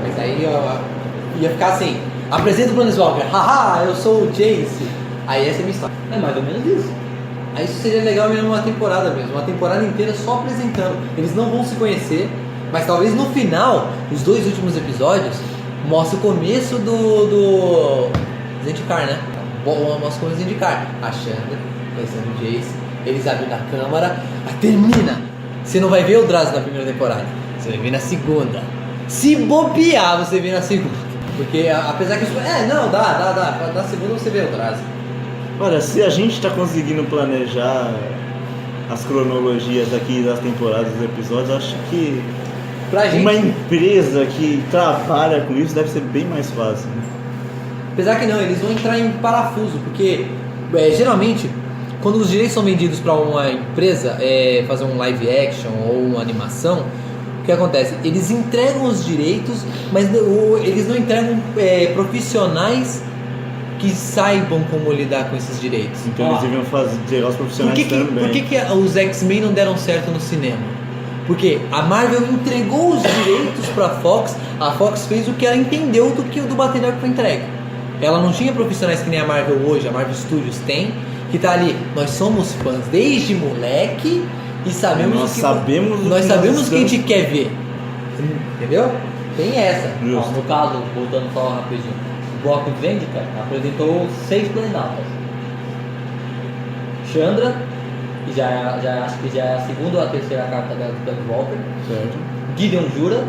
Mas aí ó, ia ficar assim: apresenta o Planeswalker, haha, eu sou o Jace. Aí essa é a minha história. É mais ou menos isso. Aí isso seria legal mesmo uma temporada mesmo, uma temporada inteira só apresentando. Eles não vão se conhecer, mas talvez no final, os 2 últimos episódios, mostre o começo do Zendikar, né? Mostra o começo do Zendikar. A Chandra, conhecendo o Jace, eles abrem na câmara, aí termina. Você não vai ver o Drazi na primeira temporada, você vai ver na segunda. Se bobear, você vê na segunda. Porque apesar que isso. Dá. Na segunda você vê o Drazi. Olha, se a gente tá conseguindo planejar as cronologias aqui das temporadas dos episódios, acho que Pra gente. uma empresa que trabalha com isso deve ser bem mais fácil, né? Apesar que não, eles vão entrar em parafuso, porque geralmente, quando os direitos são vendidos para uma empresa, fazer um live action ou uma animação, o que acontece? Eles entregam os direitos, mas eles não entregam profissionais que saibam como lidar com esses direitos. Então eles deviam ter os Por profissionais também. por que os X-Men não deram certo no cinema? Porque a Marvel entregou os direitos para a Fox fez o que ela entendeu do material que foi entregue. Ela não tinha profissionais que nem a Marvel hoje, a Marvel Studios tem, que tá ali, nós somos fãs desde moleque e sabemos Nós o que sabemos o que nós nós sabemos o que a estamos- gente quer ver. Entendeu? Tem essa. Justo. Ó, no caso, voltando só rapidinho, o bloco de Zendikar apresentou 6 planetas. Chandra, que acho que já é a segunda ou a terceira carta dela do Planeswalker. Certo. Gideon Jura,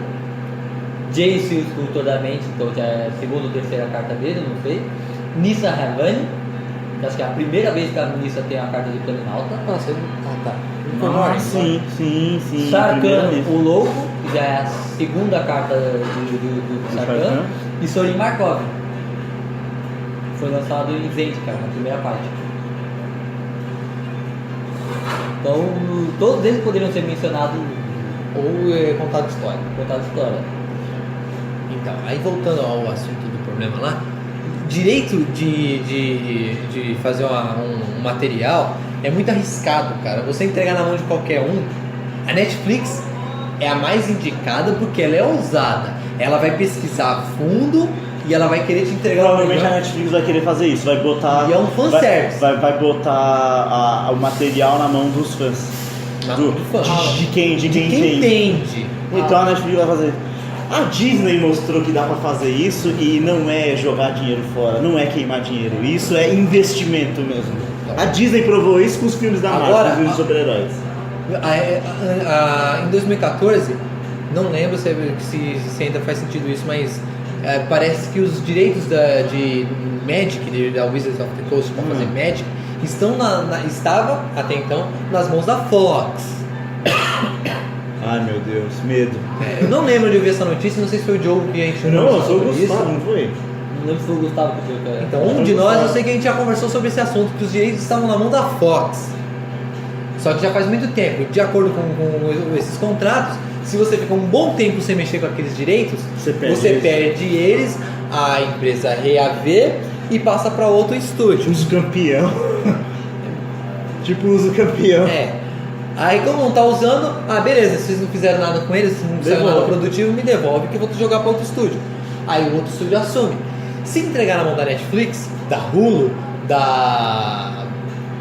Jace, o escultor da mente, então já é a segunda ou terceira carta dele, não sei. Nissa Ravani, que acho que é a primeira vez que a Nissa tem a carta de Planinauta. Nossa, tá. Ah, sim. primeira Sarkhan, vez. o Louco, que já é a segunda carta do Sarkhan. Sarkhan. E Sorin Markov. Foi lançado em Zendikar, na primeira parte. Então, todos eles poderiam ser mencionados Ou contado história. contar história. Então, aí voltando ao assunto do problema lá, direito de fazer um material é muito arriscado, cara. Você entregar na mão de qualquer um, a Netflix é a mais indicada porque ela é ousada. Ela vai pesquisar a fundo e ela vai querer te entregar Provavelmente a melhor. Netflix vai querer fazer isso, vai botar. E é um fanservice. Vai botar o material na mão dos fãs. Na mão do fã. De quem Quem entende. entende. Então a Netflix vai fazer. A Disney mostrou que dá pra fazer isso e não é jogar dinheiro fora, não é queimar dinheiro, isso é investimento mesmo. A Disney provou isso com os filmes da Marvel, Agora, os filmes de super-heróis. Em 2014, não lembro se ainda faz sentido isso, mas parece que os direitos de Magic, da Wizards of the Coast para fazer Magic, estava até então nas mãos da Fox. Ai meu Deus, medo. Eu não lembro de ouvir essa notícia, não sei se foi o Diogo que a gente Não, eu conversou sou o sobre Gustavo, isso. não foi? Não lembro se foi o Gustavo que viu, cara. Então, um de nós, eu sei que a gente já conversou sobre esse assunto, que os direitos estavam na mão da Fox. Só que já faz muito tempo, de acordo com esses contratos, se você fica um bom tempo sem mexer com aqueles direitos, Você perde você eles. perde eles, a empresa reaver e passa para outro estúdio. Uso campeão. Tipo uso campeão. É. Aí como não tá usando, beleza, se vocês não fizeram nada com eles, se não fizeram nada produtivo, me devolve que eu vou jogar para outro estúdio. Aí o outro estúdio assume. Se entregar na mão da Netflix, da Hulu, da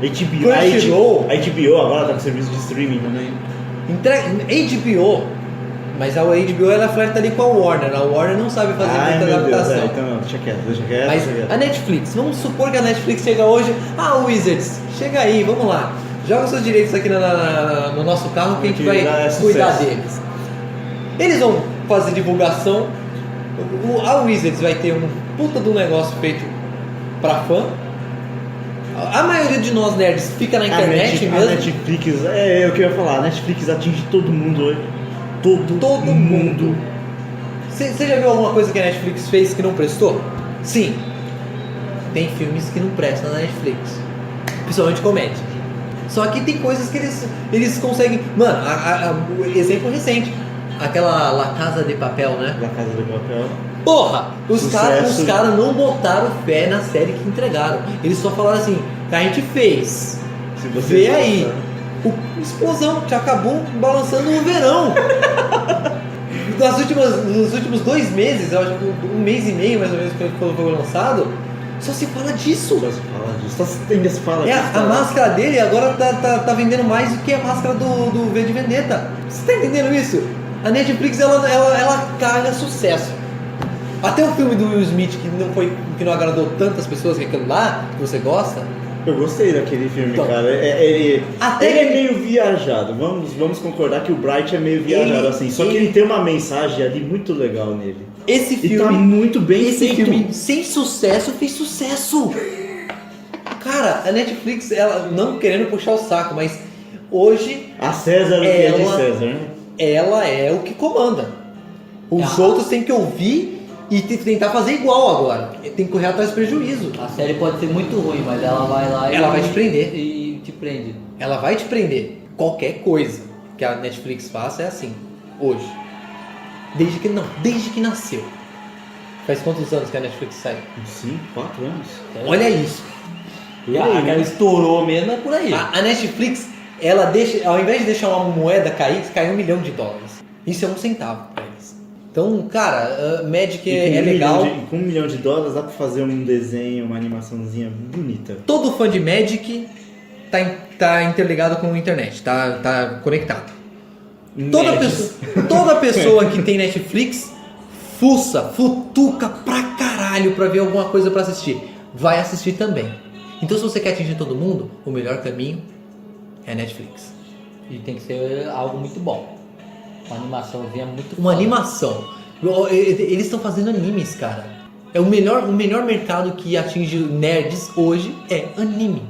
HBO, Crunchyroll, a HBO agora tá com serviço de streaming também. HBO, mas a HBO ela flerta ali com a Warner. A Warner não sabe fazer muita adaptação. Então não, deixa quieto. Mas a Netflix, vamos supor que a Netflix chega hoje, Wizards, chega aí, vamos lá. Joga seus direitos aqui no nosso carro que a gente vai cuidar deles. Eles vão fazer divulgação. A Wizards vai ter um puta de um negócio feito pra fã. A maioria de nós nerds fica na internet mesmo. A Netflix, é o que eu ia falar, a Netflix atinge todo mundo hoje. Todo mundo. Você já viu alguma coisa que a Netflix fez que não prestou? Sim. Tem filmes que não prestam na Netflix. Principalmente comédia. Só que tem coisas que eles conseguem. Mano, exemplo recente. Aquela La Casa de Papel, né? La Casa de Papel. Porra! Os caras não botaram fé na série que entregaram. Eles só falaram assim, a gente fez. Se você vê aí. Explosão, que acabou balançando no verão. Nos últimos 2 meses, eu acho que 1 mês e meio mais ou menos quando foi lançado, só se fala disso. Ainda se fala disso. A máscara dele agora tá vendendo mais do que a máscara do V de Vendetta. Você tá entendendo isso? A Netflix ela carrega sucesso. Até o filme do Will Smith que não agradou tantas pessoas, que é aquele lá que você gosta. Eu gostei daquele filme, então, cara. Ele é meio viajado. Vamos concordar que o Bright é meio viajado assim. Só que ele tem uma mensagem ali muito legal nele. Esse filme tá muito bem esse feito. Filme sem sucesso fez sucesso. Cara, a Netflix, ela não querendo puxar o saco, mas hoje a César é de César, né? Ela é o que comanda. Os outros têm que ouvir e tentar fazer igual agora. Tem que correr atrás do prejuízo. A série pode ser muito ruim, mas ela vai lá ela vai te prender. E te prende. Ela vai te prender. Qualquer coisa que a Netflix faça é assim. Hoje. Desde que nasceu. Faz quantos anos que a Netflix saiu? 5, 4 anos. Olha isso. Ela estourou mesmo, é por aí. A Netflix, ela deixa, ao invés de deixar uma moeda cair, cai $1 milhão. Isso é 1 centavo pra eles. Então, cara, Magic é legal. Com $1 milhão dá pra fazer um desenho, uma animaçãozinha bonita. Todo fã de Magic tá interligado com a internet, tá conectado. Toda pessoa que tem Netflix futuca pra caralho pra ver alguma coisa pra assistir. Vai assistir também. Então, se você quer atingir todo mundo, o melhor caminho é a Netflix. E tem que ser algo muito bom. Uma animaçãozinha muito Uma foda. animação. Eles estão fazendo animes, cara. É o melhor mercado que atinge nerds hoje é anime.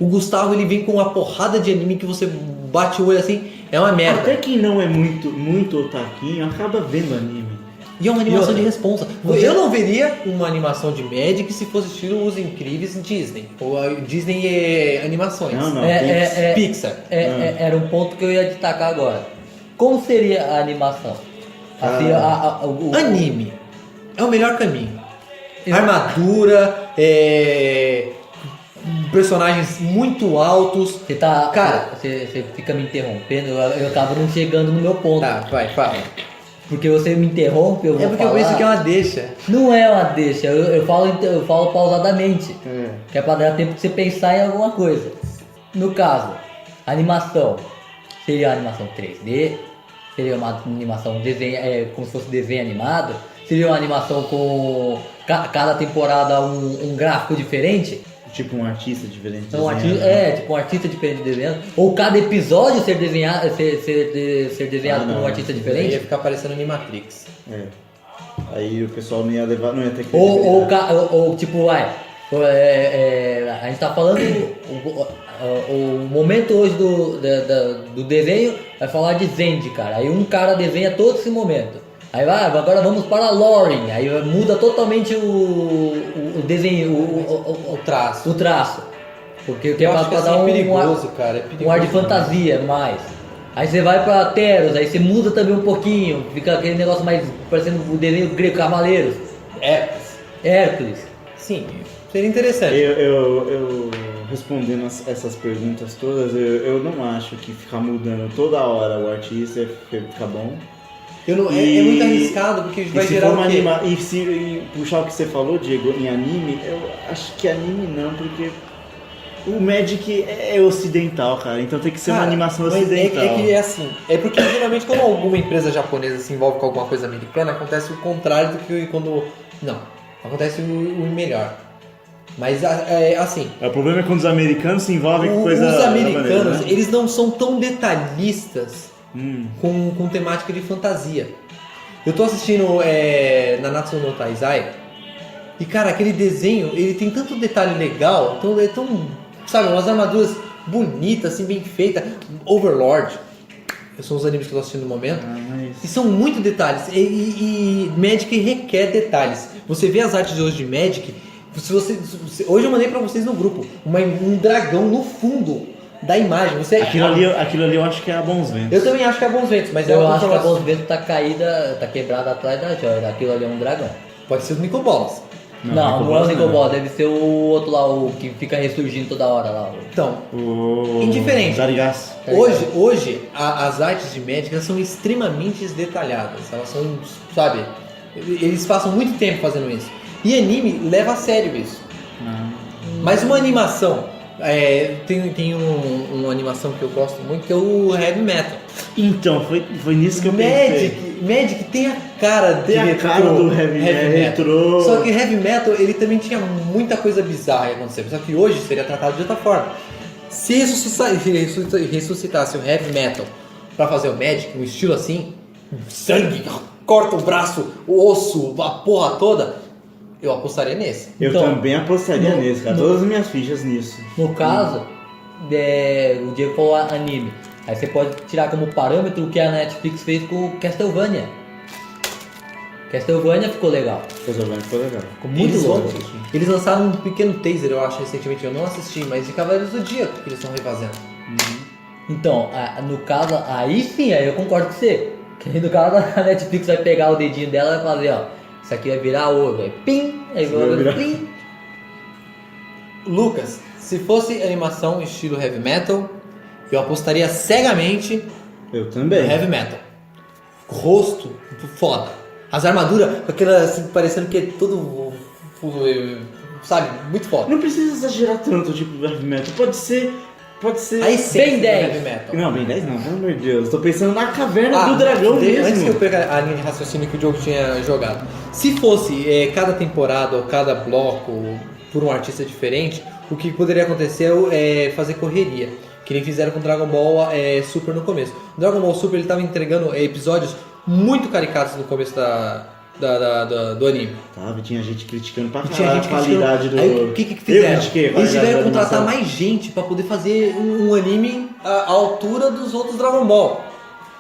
O Gustavo, ele vem com uma porrada de anime que você bate o olho assim, é uma merda. Até quem não é muito otaquinho acaba vendo anime. E é uma animação de responsa. Eu não veria uma animação de Magic se fosse estilo Os Incríveis Disney. Ou a Disney é animações. Não, Pixar. Era um ponto que eu ia destacar agora. Como seria a animação? Assim, Anime é o melhor caminho. Armadura, personagens muito altos. Você fica me interrompendo, eu tava não chegando no meu ponto. Tá, vai, fala. Porque você me interrompe, eu vou porque falar. eu penso que é uma deixa. Não é uma deixa, eu falo pausadamente. Que é pra dar tempo de você pensar em alguma coisa. No caso, animação. Seria uma animação 3D? Seria uma animação como se fosse desenho animado? Seria uma animação com cada temporada um gráfico diferente? Tipo um artista diferente. Tipo um artista diferente desenhando. Ou cada episódio ser desenhado por um artista diferente? Ia ficar parecendo Animatrix. Aí o pessoal não ia ter que... Ou tipo, a gente tá falando o momento hoje do desenho, vai falar de Zend, cara. Aí um cara desenha todo esse momento. Aí agora vamos para a Lauren. Aí muda totalmente o desenho, o traço. Porque é pra dar um perigoso, cara. É perigoso, um ar de fantasia mais. Aí você vai pra Teros, aí você muda também um pouquinho, fica aquele negócio mais parecendo o desenho grego Cavaleiros. Hércules. Sim, seria interessante. Eu respondendo essas perguntas todas, eu não acho que ficar mudando toda hora o artista fica bom. É muito arriscado, porque vai gerar o quê? E puxar o que você falou, Diego, em anime, eu acho que anime não, porque o Magic é ocidental, cara, então tem que ser uma animação ocidental. É que é assim, é porque geralmente quando alguma empresa japonesa se envolve com alguma coisa americana, acontece o contrário do que quando... Não, acontece o melhor. Mas assim... O problema é quando os americanos se envolvem com coisa... Os americanos, maneira, né? eles não são tão detalhistas com temática de fantasia. Eu tô assistindo Nanatsu no Taizai e, cara, aquele desenho, ele tem tanto detalhe legal, é tão, sabe, umas armaduras bonitas, assim, bem feitas. Overlord, são os animes que eu tô assistindo no momento, e são muito detalhes, e Magic requer detalhes. Você vê as artes de hoje de Magic, hoje eu mandei pra vocês no grupo, um dragão no fundo da imagem. Aquilo ali eu acho que é a Bons Ventos. Eu também acho que é a Bons Ventos, mas eu acho que a Bons Ventos tá caída, tá quebrada atrás da joia. Aquilo ali é um dragão. Pode ser o Nicobolas. Não é o Nicobolas, deve ser o outro lá, o que fica ressurgindo toda hora lá. Então, indiferente. Zarigas. Hoje as artes de Magic elas são extremamente detalhadas. Elas são, sabe, eles passam muito tempo fazendo isso. E anime leva a sério isso. Mas uma animação, tem uma animação que eu gosto muito, que é o Heavy Metal. Então, foi nisso que eu pensei. Magic tem a cara Tem a cara do Heavy Metal. Só que Heavy Metal, ele também tinha muita coisa bizarra acontecendo. Só que hoje seria tratado de outra forma. Se ressuscitasse o Heavy Metal pra fazer o Magic, um estilo assim, sangue, corta o braço, o osso, a porra toda, eu apostaria nesse. Eu também apostaria nesse, cara. Todas as minhas fichas nisso. No caso, o Diego falou anime. Aí você pode tirar como parâmetro o que a Netflix fez com Castlevania. Castlevania ficou legal. Castlevania ficou legal. Ficou muito louco. Eles lançaram um pequeno teaser, eu acho, recentemente. Eu não assisti, mas de Cavaleiros do Zodíaco que eles estão refazendo. Então, no caso, aí sim, aí eu concordo com você. Que no caso a Netflix vai pegar o dedinho dela e vai fazer, ó. Isso aqui vai virar ouro, vai pim, aí vai pim. Lucas, se fosse animação estilo Heavy Metal, eu apostaria cegamente Eu também. no Heavy Metal. Rosto, foda. As armaduras, aquela assim, parecendo que é tudo, sabe, muito foda. Não precisa exagerar tanto, tipo, Heavy Metal. Pode ser A essência Ben do 10. Heavy Metal. Não, Ben 10 não, pelo amor de Deus. Tô pensando na caverna do dragão mesmo. Antes que eu perca a linha de raciocínio que o Diogo tinha jogado. Se fosse cada temporada ou cada bloco por um artista diferente, o que poderia acontecer é fazer correria. Que nem fizeram com Dragon Ball Super no começo. O Dragon Ball Super ele tava entregando episódios muito caricatos no começo do anime. Tava, tinha gente criticando pra Tinha caralho a gente qualidade do... Aí o que fizeram? Eu critiquei a Eles qualidade tiveram da que contratar animação. mais gente pra poder fazer um anime à altura dos outros Dragon Ball.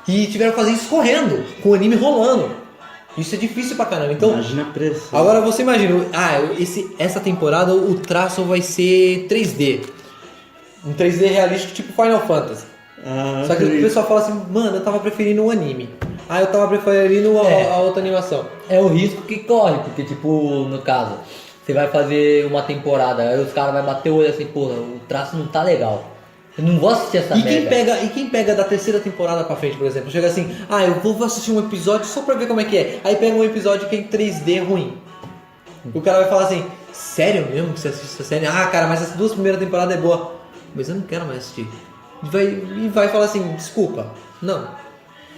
E tiveram que fazer isso correndo, com o anime rolando. Isso é difícil pra caramba. Então, Imagina a pressão. agora você imagina, essa temporada o traço vai ser 3D. Um 3D realístico tipo Final Fantasy. Só que o pessoal fala assim, mano, eu tava preferindo o anime. Eu tava preferindo a outra animação. É o risco que corre, porque tipo, no caso, você vai fazer uma temporada, aí os caras vão bater o olho assim, porra, o traço não tá legal. Eu não vou assistir essa merda. E quem pega da terceira temporada pra frente, por exemplo, chega assim, eu vou assistir um episódio só pra ver como é que é. Aí pega um episódio que é em 3D ruim. O cara vai falar assim, sério mesmo que você assiste essa série? Cara, mas essas duas primeiras temporadas é boa. Mas eu não quero mais assistir. E vai falar assim, desculpa. Não.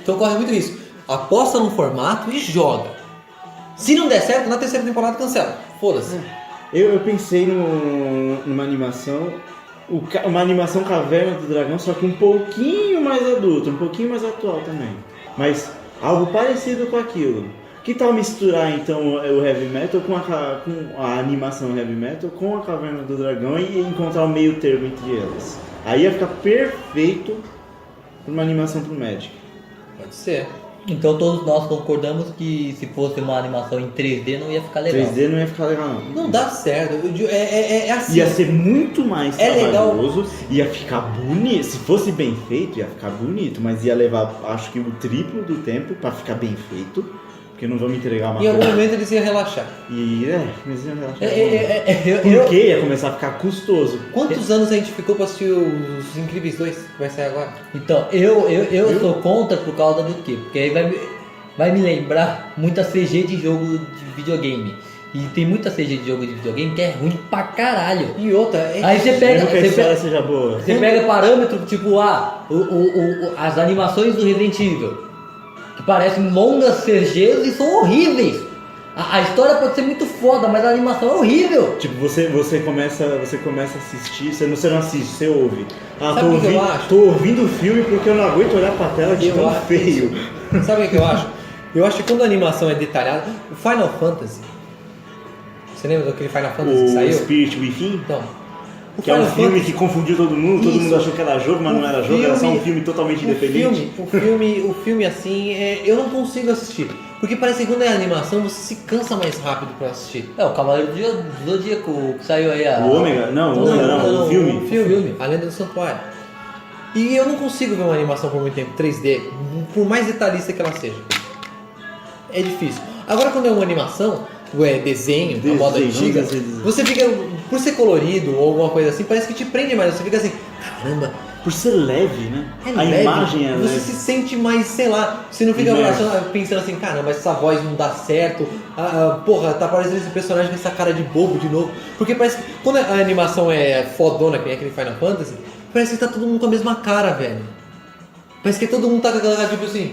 Então corre muito risco. Aposta no formato e joga. Se não der certo, na terceira temporada cancela. Foda-se. Eu pensei numa animação, uma animação Caverna do Dragão, só que um pouquinho mais adulto, um pouquinho mais atual também. Mas algo parecido com aquilo. Que tal misturar então o Heavy Metal com a animação Heavy Metal com a Caverna do Dragão e encontrar o meio termo entre elas? Aí ia ficar perfeito para uma animação pro Magic. Pode ser. Então todos nós concordamos que se fosse uma animação em 3D não ia ficar legal. 3D não ia ficar legal não. Não dá certo. É assim. Ia ser muito mais legal. trabalhoso, ia ficar bonito. Se fosse bem feito, ia ficar bonito, mas ia levar, acho que o triplo do tempo para ficar bem feito. Porque não vão me entregar uma Em algum coisa. momento eles iam relaxar. Mas iam relaxar. Porque ia começar a ficar custoso. Quantos anos a gente ficou pra assistir os Incríveis 2, que vai sair agora? Então, eu sou contra por causa do quê? Porque aí vai me lembrar muita CG de jogo de videogame. E tem muita CG de jogo de videogame que é ruim pra caralho. E outra, Aí você pega, Mesmo que a história seja boa. você pega parâmetro tipo as animações do Resident Evil, que parecem longas CGs e são horríveis. A história pode ser muito foda, mas a animação é horrível. Tipo, você começa a assistir, você não assiste, você ouve. Sabe o que eu acho? Tô ouvindo o filme porque eu não aguento olhar pra tela de tão feio. Sabe o que eu acho? Eu acho que quando a animação é detalhada, o Final Fantasy. Você lembra daquele Final Fantasy que O saiu? Spirit Within, Então. O que é um Final filme Fantasy- que confundiu todo mundo Isso. achou que era jogo, mas não era jogo, era só um filme totalmente independente. O filme assim, eu não consigo assistir. Porque parece que quando é animação, você se cansa mais rápido pra assistir. É, o Cavaleiro do Zodíaco que saiu aí O Ômega? Não, o Ômega não, o filme. O filme, A Lenda do Santuário. E eu não consigo ver uma animação por muito tempo, 3D, por mais detalhista que ela seja. É difícil. Agora quando é uma animação, desenho, a moda Desenho, antiga, vamos dizer. você fica, por ser colorido ou alguma coisa assim, parece que te prende mais. Você fica assim, caramba, Por ser leve, né? é A leve. imagem é Você leve. se sente mais, sei lá, você não fica Imerso. pensando assim, caramba, essa voz não dá certo, porra, tá parecendo esse personagem com essa cara de bobo de novo. Porque parece que quando a animação é fodona, que nem aquele Final Fantasy, parece que tá todo mundo com a mesma cara, velho. Parece que todo mundo tá com aquela cara tipo assim.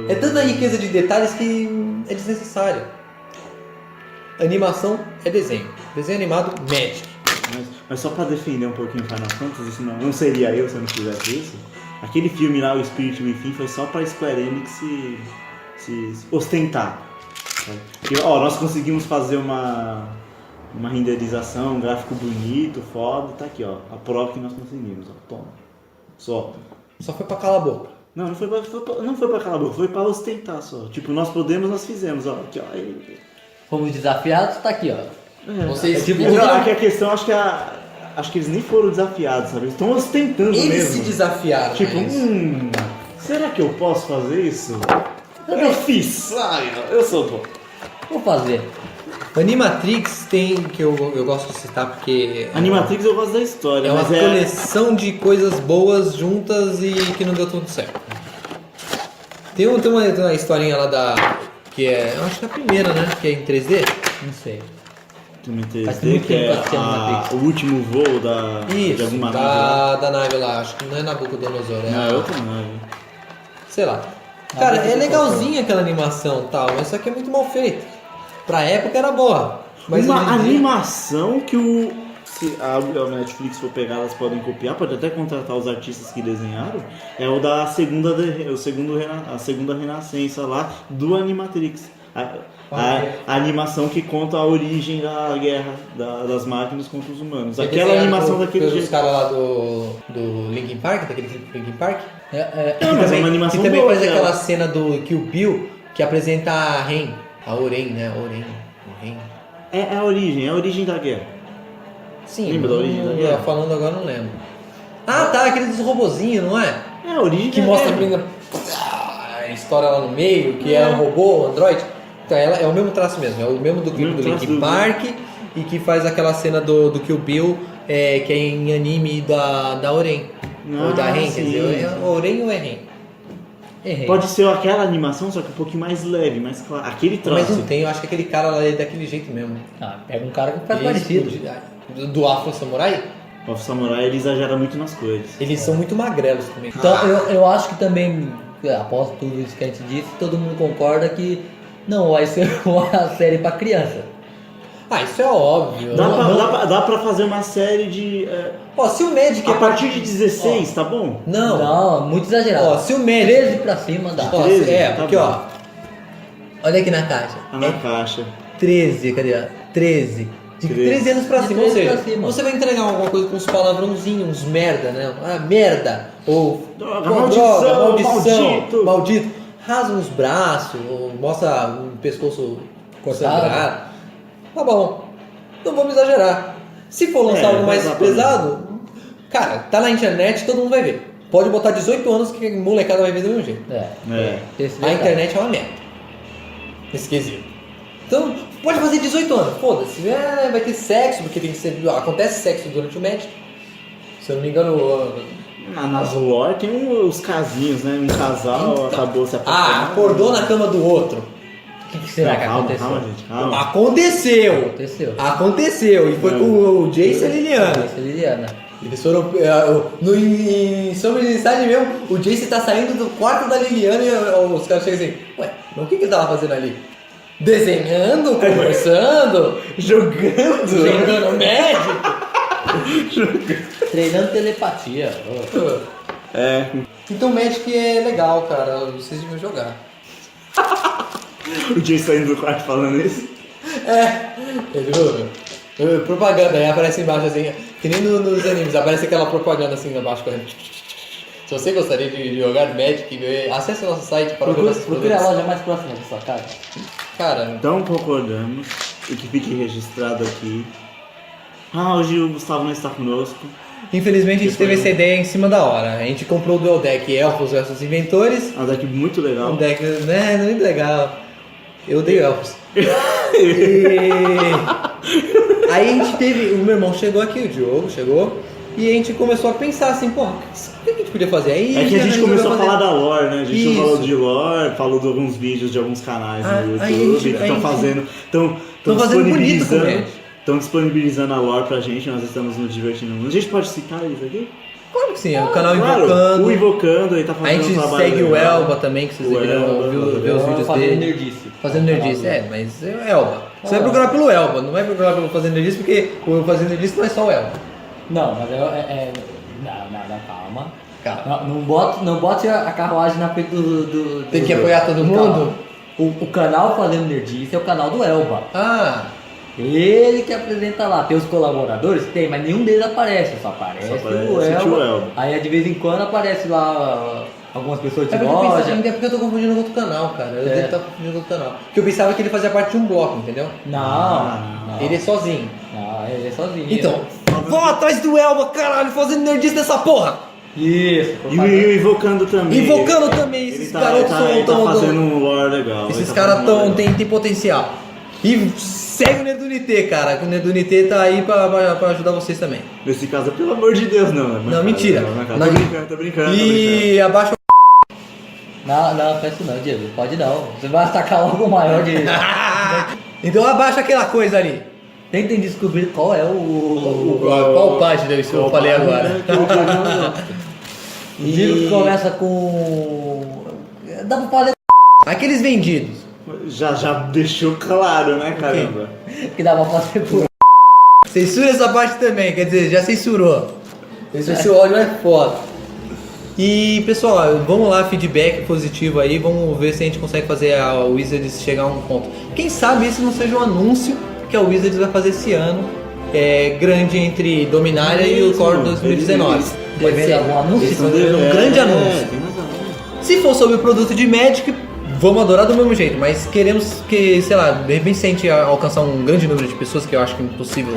É tanta riqueza de detalhes que é desnecessário. Animação é desenho. Desenho animado, Magic. Mas só pra defender um pouquinho Final Fantasy, senão não seria eu se eu não fizesse isso. Aquele filme lá, o Spirit Within, foi só pra Square Enix se ostentar. Sabe? Porque, ó, nós conseguimos fazer uma renderização, um gráfico bonito, foda, tá aqui, ó. A prova que nós conseguimos, ó. Toma. Só. Só foi pra calar a boca. Não, não foi pra calar a boca, foi pra ostentar só. Tipo, nós podemos, nós fizemos, ó. Aqui, ó. Fomos desafiados, tá aqui, ó. Vocês, tipo, Aqui a questão, acho que eles nem foram desafiados, sabe? Eles estão ostentando eles mesmo. se desafiaram. Tipo, né? será que eu posso fazer isso? Eu fiz! Ai, eu sou bom. Vou fazer. Animatrix tem, que eu gosto de citar porque Animatrix eu gosto da história, é uma mas coleção de coisas boas juntas e que não deu tudo certo. Tem uma historinha lá que é, eu acho que é a primeira, né? Que é em 3D. Não sei. Filme Faz 3D, muito que tempo é que eu assisti Animatrix. o último voo de Isso, alguma nave lá. da nave lá, acho que não é Nabucodonosor, Não, é outra nave. sei lá. Cara, é legalzinha aquela animação e tal, mas só que é muito mal feito. Pra época era boa. Mas Uma hoje em dia- animação que se a Netflix for pegar, elas podem copiar, pode até contratar os artistas que desenharam, é o da segunda renascença lá do Animatrix. A animação que conta a origem da guerra das máquinas contra os humanos. Foi Aquela desenhado animação daquele pelos jeito. caras lá do Linkin Park, daquele clipe do Linkin Park. Não, mas é também, uma animação que também boa, faz cara. aquela cena do Kill Bill que apresenta a Ren, a Oren, né? Oren. É a origem da guerra. Sim, Lembra da origem da guerra? falando agora não lembro. Ah, tá, aquele dos robozinhos, não é? É a origem Que da mostra a guerra. menina a história lá no meio, que é um robô, um android. Então ela é o mesmo traço mesmo, é o mesmo do clipe do traço Linkin do- Park e que faz aquela cena do Kill Bill, que é em anime da Oren. Ou da Ren, quer sim. dizer, é Oren ou é Ren? Errei. Pode ser aquela animação, só que um pouquinho mais leve, mais claro. Aquele traço. Mas não tem, eu acho que aquele cara lá é daquele jeito mesmo. Ah, pega um cara que faz Eles- parecido. do Afro Samurai, O Samurai ele exagera muito nas coisas. eles são muito magrelos também. Então eu acho que também, após tudo isso que a gente disse, todo mundo concorda que não vai ser uma série pra criança. Isso é óbvio. Dá pra fazer uma série de. Ó, se o Magic A partir de 16, tá bom? Não. Muito exagerado. Ó, se o Magic... 13 pra cima dá. Ó, 13, tá porque bom. ó, olha aqui na caixa. Tá na caixa. 13, cadê? 13. De 13 anos pra De cima, ou 13 seja, pra cima. você vai entregar alguma coisa com uns palavrãozinhos, uns merda, né? Merda, ou Droga, pô, maldição, maldito. maldito. Rasga os braços, ou mostra um pescoço Cortado. sangrado. Tá bom, não vamos exagerar. Se for lançar algo mais exatamente. pesado, cara, tá na internet, todo mundo vai ver. Pode botar 18 anos que a molecada vai ver do mesmo jeito. É. Esse A detalhe. internet é uma merda. nesse quesito. Então, pode fazer 18 anos, foda-se. Vai ter sexo, porque tem que ser. Acontece sexo durante o Magic. Se eu não me engano. Nas lore tem os casinhos, né? Um casal Então. acabou se apaixonando. Acordou na cama do outro. O que será que Calma, aconteceu? calma, gente, calma. Aconteceu. E foi com o Jace e a Liliana. Essa Liliana. Eles foram. Em Sombra de Amistade mesmo, o Jace tá saindo do quarto da Liliana e os caras chegam assim: ué, mas o que ele tava fazendo ali? Desenhando, conversando, jogando Magic. Treinando telepatia. É. Então Magic é legal, cara. Vocês deviam jogar. O Jay saindo do quarto falando isso. Propaganda, aí aparece embaixo assim, que nem nos animes, aparece aquela propaganda assim embaixo correndo. Se você gostaria de jogar Magic, acesse o nosso site para jogar esses Procure a produtos. loja mais próxima da sua casa. Cara, Então concordamos e que fique registrado aqui. Hoje o Gustavo não está conosco. infelizmente a gente teve essa ideia em cima da hora. A gente comprou o Duel Deck Elfos vs Inventores. É um deck muito legal. Um deck, né, muito legal. Eu odeio Elfos. E... Aí a gente teve, o meu irmão chegou aqui, o Diogo chegou, e a gente começou a pensar assim, porra, o que a gente podia fazer? Aí É que a gente resolveu começou a fazer- falar da lore, né? A gente Isso. não falou de lore, falou de alguns vídeos de alguns canais no Aí a YouTube gente- que estão fazendo. Estão fazendo bonito disponibilizando. também. Estão disponibilizando a lore pra gente, nós estamos nos divertindo muito. A gente pode citar isso aqui? Claro que sim, é o canal Claro, Invocando. o Invocando, ele tá A fazendo gente um trabalho segue o legal. Elba também, que vocês O deveriam Elba, ver os vídeos Fazendo dele. nerdice. Fazendo Nerdice, mas é Elba. Você vai procurar pelo Elba, não vai procurar pelo Fazendo Nerdice, porque o Fazendo Nerdice não é só o Elba. Não, mas não, calma. Calma. Não bote a carruagem na frente do... Tem que apoiar todo mundo? O canal Fazendo Nerdice é o canal do Elba. Ah, Ele que apresenta lá. Tem os colaboradores? Tem, mas nenhum deles aparece. Só aparece Só aparece o Elba. o Elba. Aí de vez em quando aparece lá algumas pessoas de é porque, eu loja. pensava, é porque eu tô confundindo com outro canal, cara. Eu devo estar confundindo com outro canal. Porque eu pensava que ele fazia parte de um bloco, entendeu? Não. Ele é sozinho. Não, ele é sozinho. Então, vamos atrás do Elba, caralho, Fazendo Nerdice nessa porra! Isso. E o Invocando também. Invocando também, Ele esses tá, garotos ele tá tão- fazendo um lore legal. Esses ele tá caras fazendo um lore legal. tem potencial. E segue o Nedunité, cara, que o Nedunité tá aí pra ajudar vocês também. Nesse caso, pelo amor de Deus, não. Né? Não, mentira. Tô brincando, tô brincando. E abaixa Não, faz isso não, Diego. Pode não. Você vai atacar algo maior de. Então abaixa aquela coisa ali. Tentem descobrir qual é Qual página isso que eu falei agora? O Diego começa com. Dá pra fazer Aqueles vendidos. Já deixou claro, né, caramba? que dá pra fazer por. Censura essa parte também, quer dizer, já censurou. Esse ódio é foda. E pessoal, vamos lá, feedback positivo aí, vamos ver se a gente consegue fazer a Wizards chegar a um ponto. Quem sabe esse não seja um anúncio que a Wizards vai fazer esse ano, grande entre Dominária e o Core 2019. Pode Devendo ser. algum anúncio? Eles estão devendo um grande anúncio. Tem razão. Se for sobre o produto de Magic, vamos adorar do mesmo jeito, mas queremos que, sei lá, de repente se a gente alcançar um grande número de pessoas, que eu acho que é impossível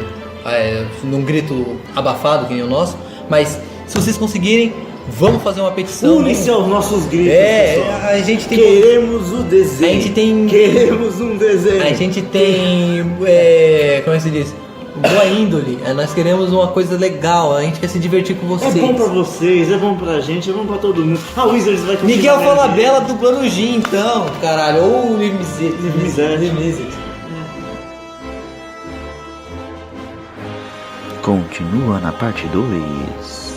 num grito abafado que nem o nosso, mas se vocês conseguirem, vamos fazer uma petição. Une-se aos nossos gritos, pessoal. A gente tem. Queremos o desenho. A gente tem- Queremos um desenho. A gente tem. Como é que se diz? Boa índole. Nós queremos uma coisa legal. A gente quer se divertir com É vocês. bom pra vocês, é bom pra gente, é bom pra todo mundo. A Wizards vai continuar. Miguel ganhando Falabella dublando o Jim, então, caralho. Ou o Limizet. Continua na parte 2.